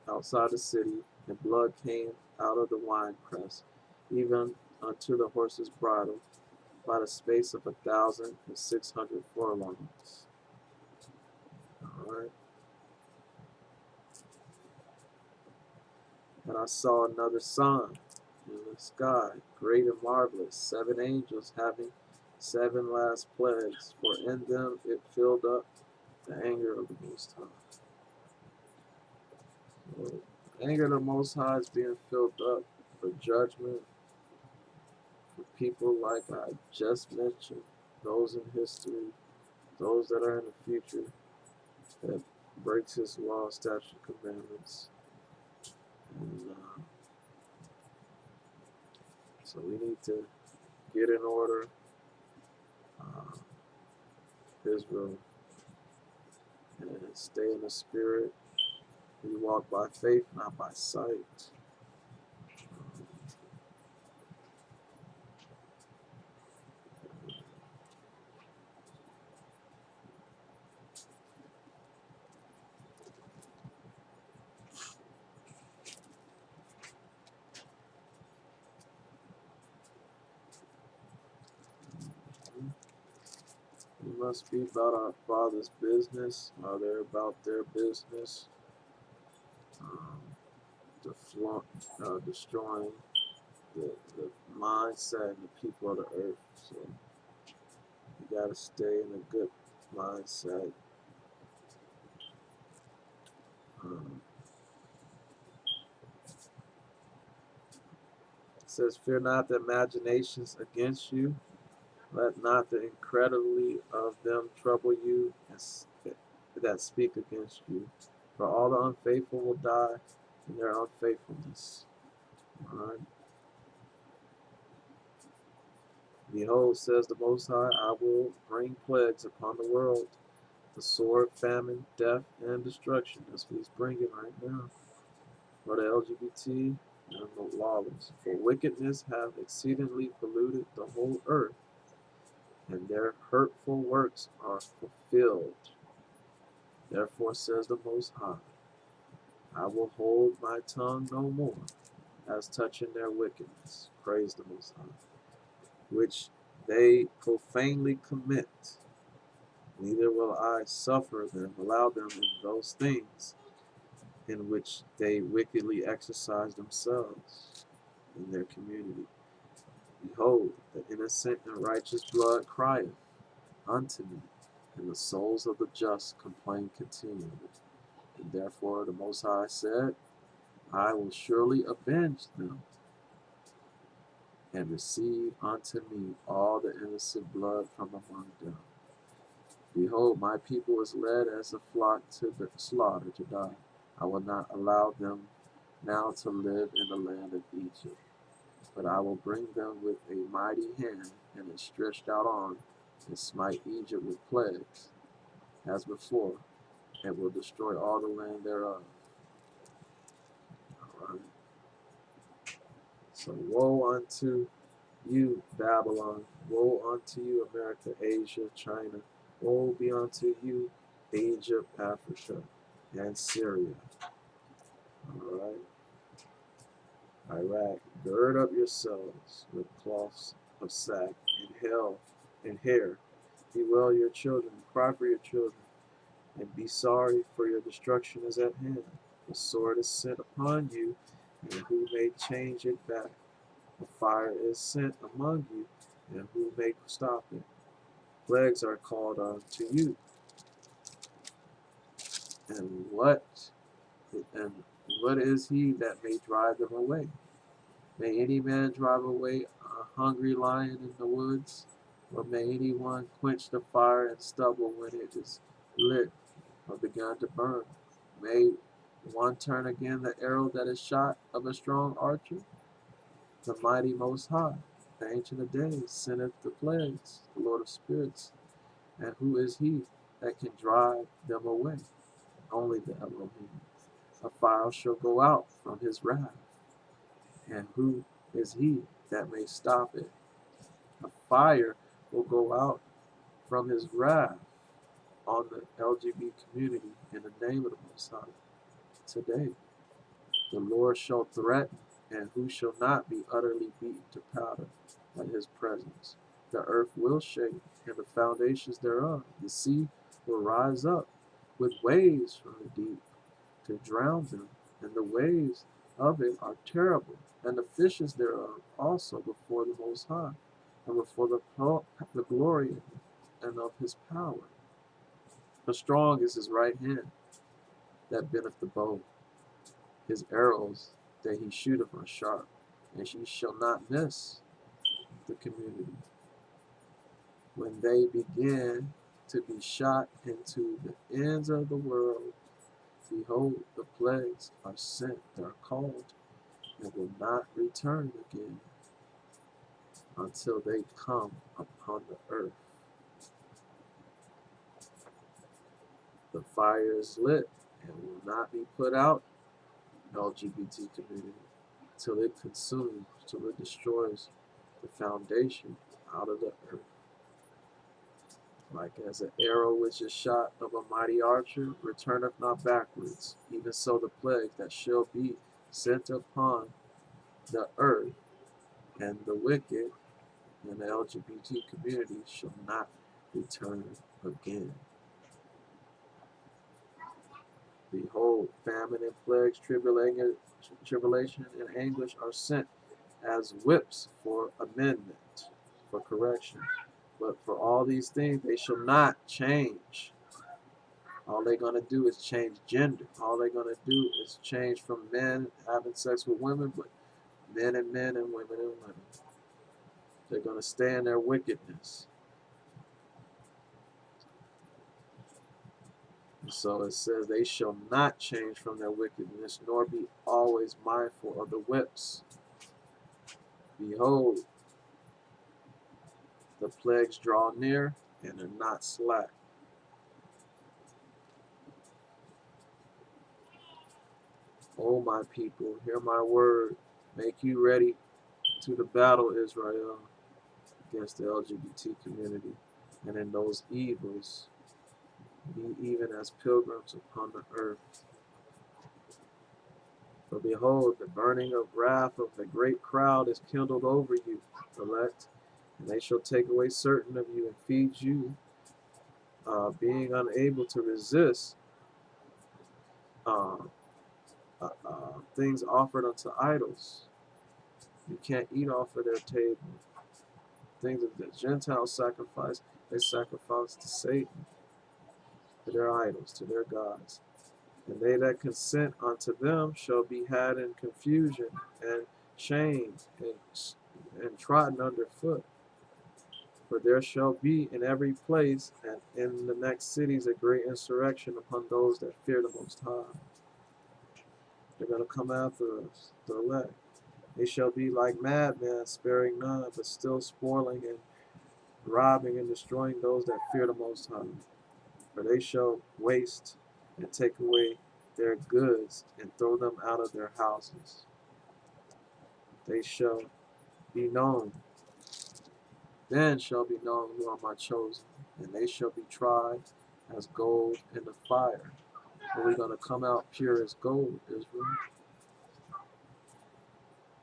A: outside the city, and blood came out of the winepress, even unto the horse's bridle, by the space of 1,600 furlongs. All right. And I saw another sign in the sky, great and marvelous, 7 angels having 7 last plagues, for in them it filled up the anger of the Most High. So, the anger of the Most High is being filled up for judgment for people like I just mentioned, those in history, those that are in the future, that breaks his law, statute, commandments. And so we need to get in order, Israel, and stay in the spirit. We walk by faith, not by sight. We must be about our Father's business, while they're about their business, destroying the mindset and the people of the earth. So you got to stay in a good mindset. It says, fear not the imaginations against you. Let not the incredulity of them trouble you that speak against you. For all the unfaithful will die in their unfaithfulness. All right. Behold, says the Most High, I will bring plagues upon the world, the sword, famine, death, and destruction. That's what he's bringing right now. For the LGBT and the lawless. For wickedness have exceedingly polluted the whole earth, and their hurtful works are fulfilled. Therefore says the Most High, I will hold my tongue no more, as touching their wickedness, praise the Most High, which they profanely commit. Neither will I suffer them, allow them in those things in which they wickedly exercise themselves in their community. Behold, the innocent and righteous blood crieth unto me, and the souls of the just complain continually. And therefore the Most High said, I will surely avenge them, and receive unto me all the innocent blood from among them. Behold, my people is led as a flock to the slaughter to die. I will not allow them now to live in the land of Egypt, but I will bring them with a mighty hand and a stretched out arm, and smite Egypt with plagues, as before, and will destroy all the land thereof. All right. So woe unto you, Babylon. Woe unto you, America, Asia, China. Woe be unto you, Egypt, Africa, and Syria. All right. Iraq, gird up yourselves with cloths of sack and hair. Bewail your children, cry for your children, and be sorry, for your destruction is at hand. The sword is sent upon you, and who may change it back? The fire is sent among you, and who may stop it? Plagues are called unto you, and and what is he that may drive them away? May any man drive away a hungry lion in the woods? Or may anyone quench the fire and stubble when it is lit or begun to burn? May one turn again the arrow that is shot of a strong archer? The mighty Most High, the Ancient of Days, sendeth the plagues, the Lord of Spirits. And who is he that can drive them away? Only the Elohim. A fire shall go out from his wrath. And who is he that may stop it? A fire will go out from his wrath on the LGBT community in the name of the Most High. Today, the Lord shall threaten, and who shall not be utterly beaten to powder at his presence. The earth will shake, and the foundations thereof. The sea will rise up with waves from the deep to drown them, and the waves of it are terrible, and the fishes thereof also before the Most High, and before the glory and of his power. For strong is his right hand that bendeth the bow. His arrows that he shooteth are sharp, and he shall not miss the community. When they begin to be shot into the ends of the world, behold, the plagues are sent, they are called, and will not return again until they come upon the earth. The fire is lit and will not be put out, LGBT community, till it consumes, till it destroys the foundation out of the earth. Like as an arrow which is shot of a mighty archer returneth not backwards, even so the plague that shall be sent upon the earth, and the wicked and the LGBT community shall not return again. Behold, famine and plagues, tribulation and anguish are sent as whips for amendment, for correction. But for all these things, they shall not change. All they're going to do is change gender. All they're going to do is change from men having sex with women, but men and men and women and women. They're going to stay in their wickedness. And so it says, they shall not change from their wickedness, nor be always mindful of the whips. Behold, the plagues draw near and are not slack. O my people, hear my word. Make you ready to the battle, Israel, against the LGBT community. And in those evils, be even as pilgrims upon the earth. For behold, the burning of wrath of the great crowd is kindled over you, elect, and they shall take away certain of you and feed you, being unable to resist uh, things offered unto idols. You can't eat off of their table. Things that the Gentiles sacrifice, they sacrifice to Satan, to their idols, to their gods. And they that consent unto them shall be had in confusion and shamed and trodden under foot. For there shall be in every place and in the next cities a great insurrection upon those that fear the Most High. They're going to come after us, the elect. They shall be like madmen, sparing none, but still spoiling and robbing and destroying those that fear the Most High. For they shall waste and take away their goods and throw them out of their houses. They shall be known. Then shall be known who are my chosen, and they shall be tried as gold in the fire. Are we going to come out pure as gold, Israel?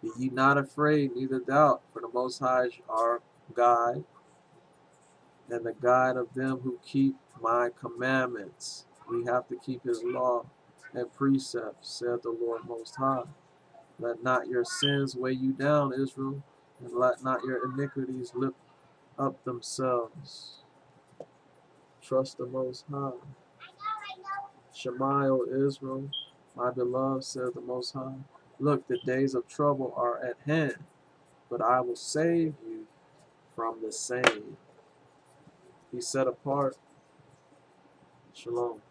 A: Be ye not afraid, neither doubt, for the Most High is our guide, and the guide of them who keep my commandments. We have to keep his law and precepts, said the Lord Most High. Let not your sins weigh you down, Israel, and let not your iniquities lift up themselves. Trust the Most High. Shema, O Israel, my beloved, says the Most High. Look, the days of trouble are at hand, but I will save you from the same. Be set apart. Shalom.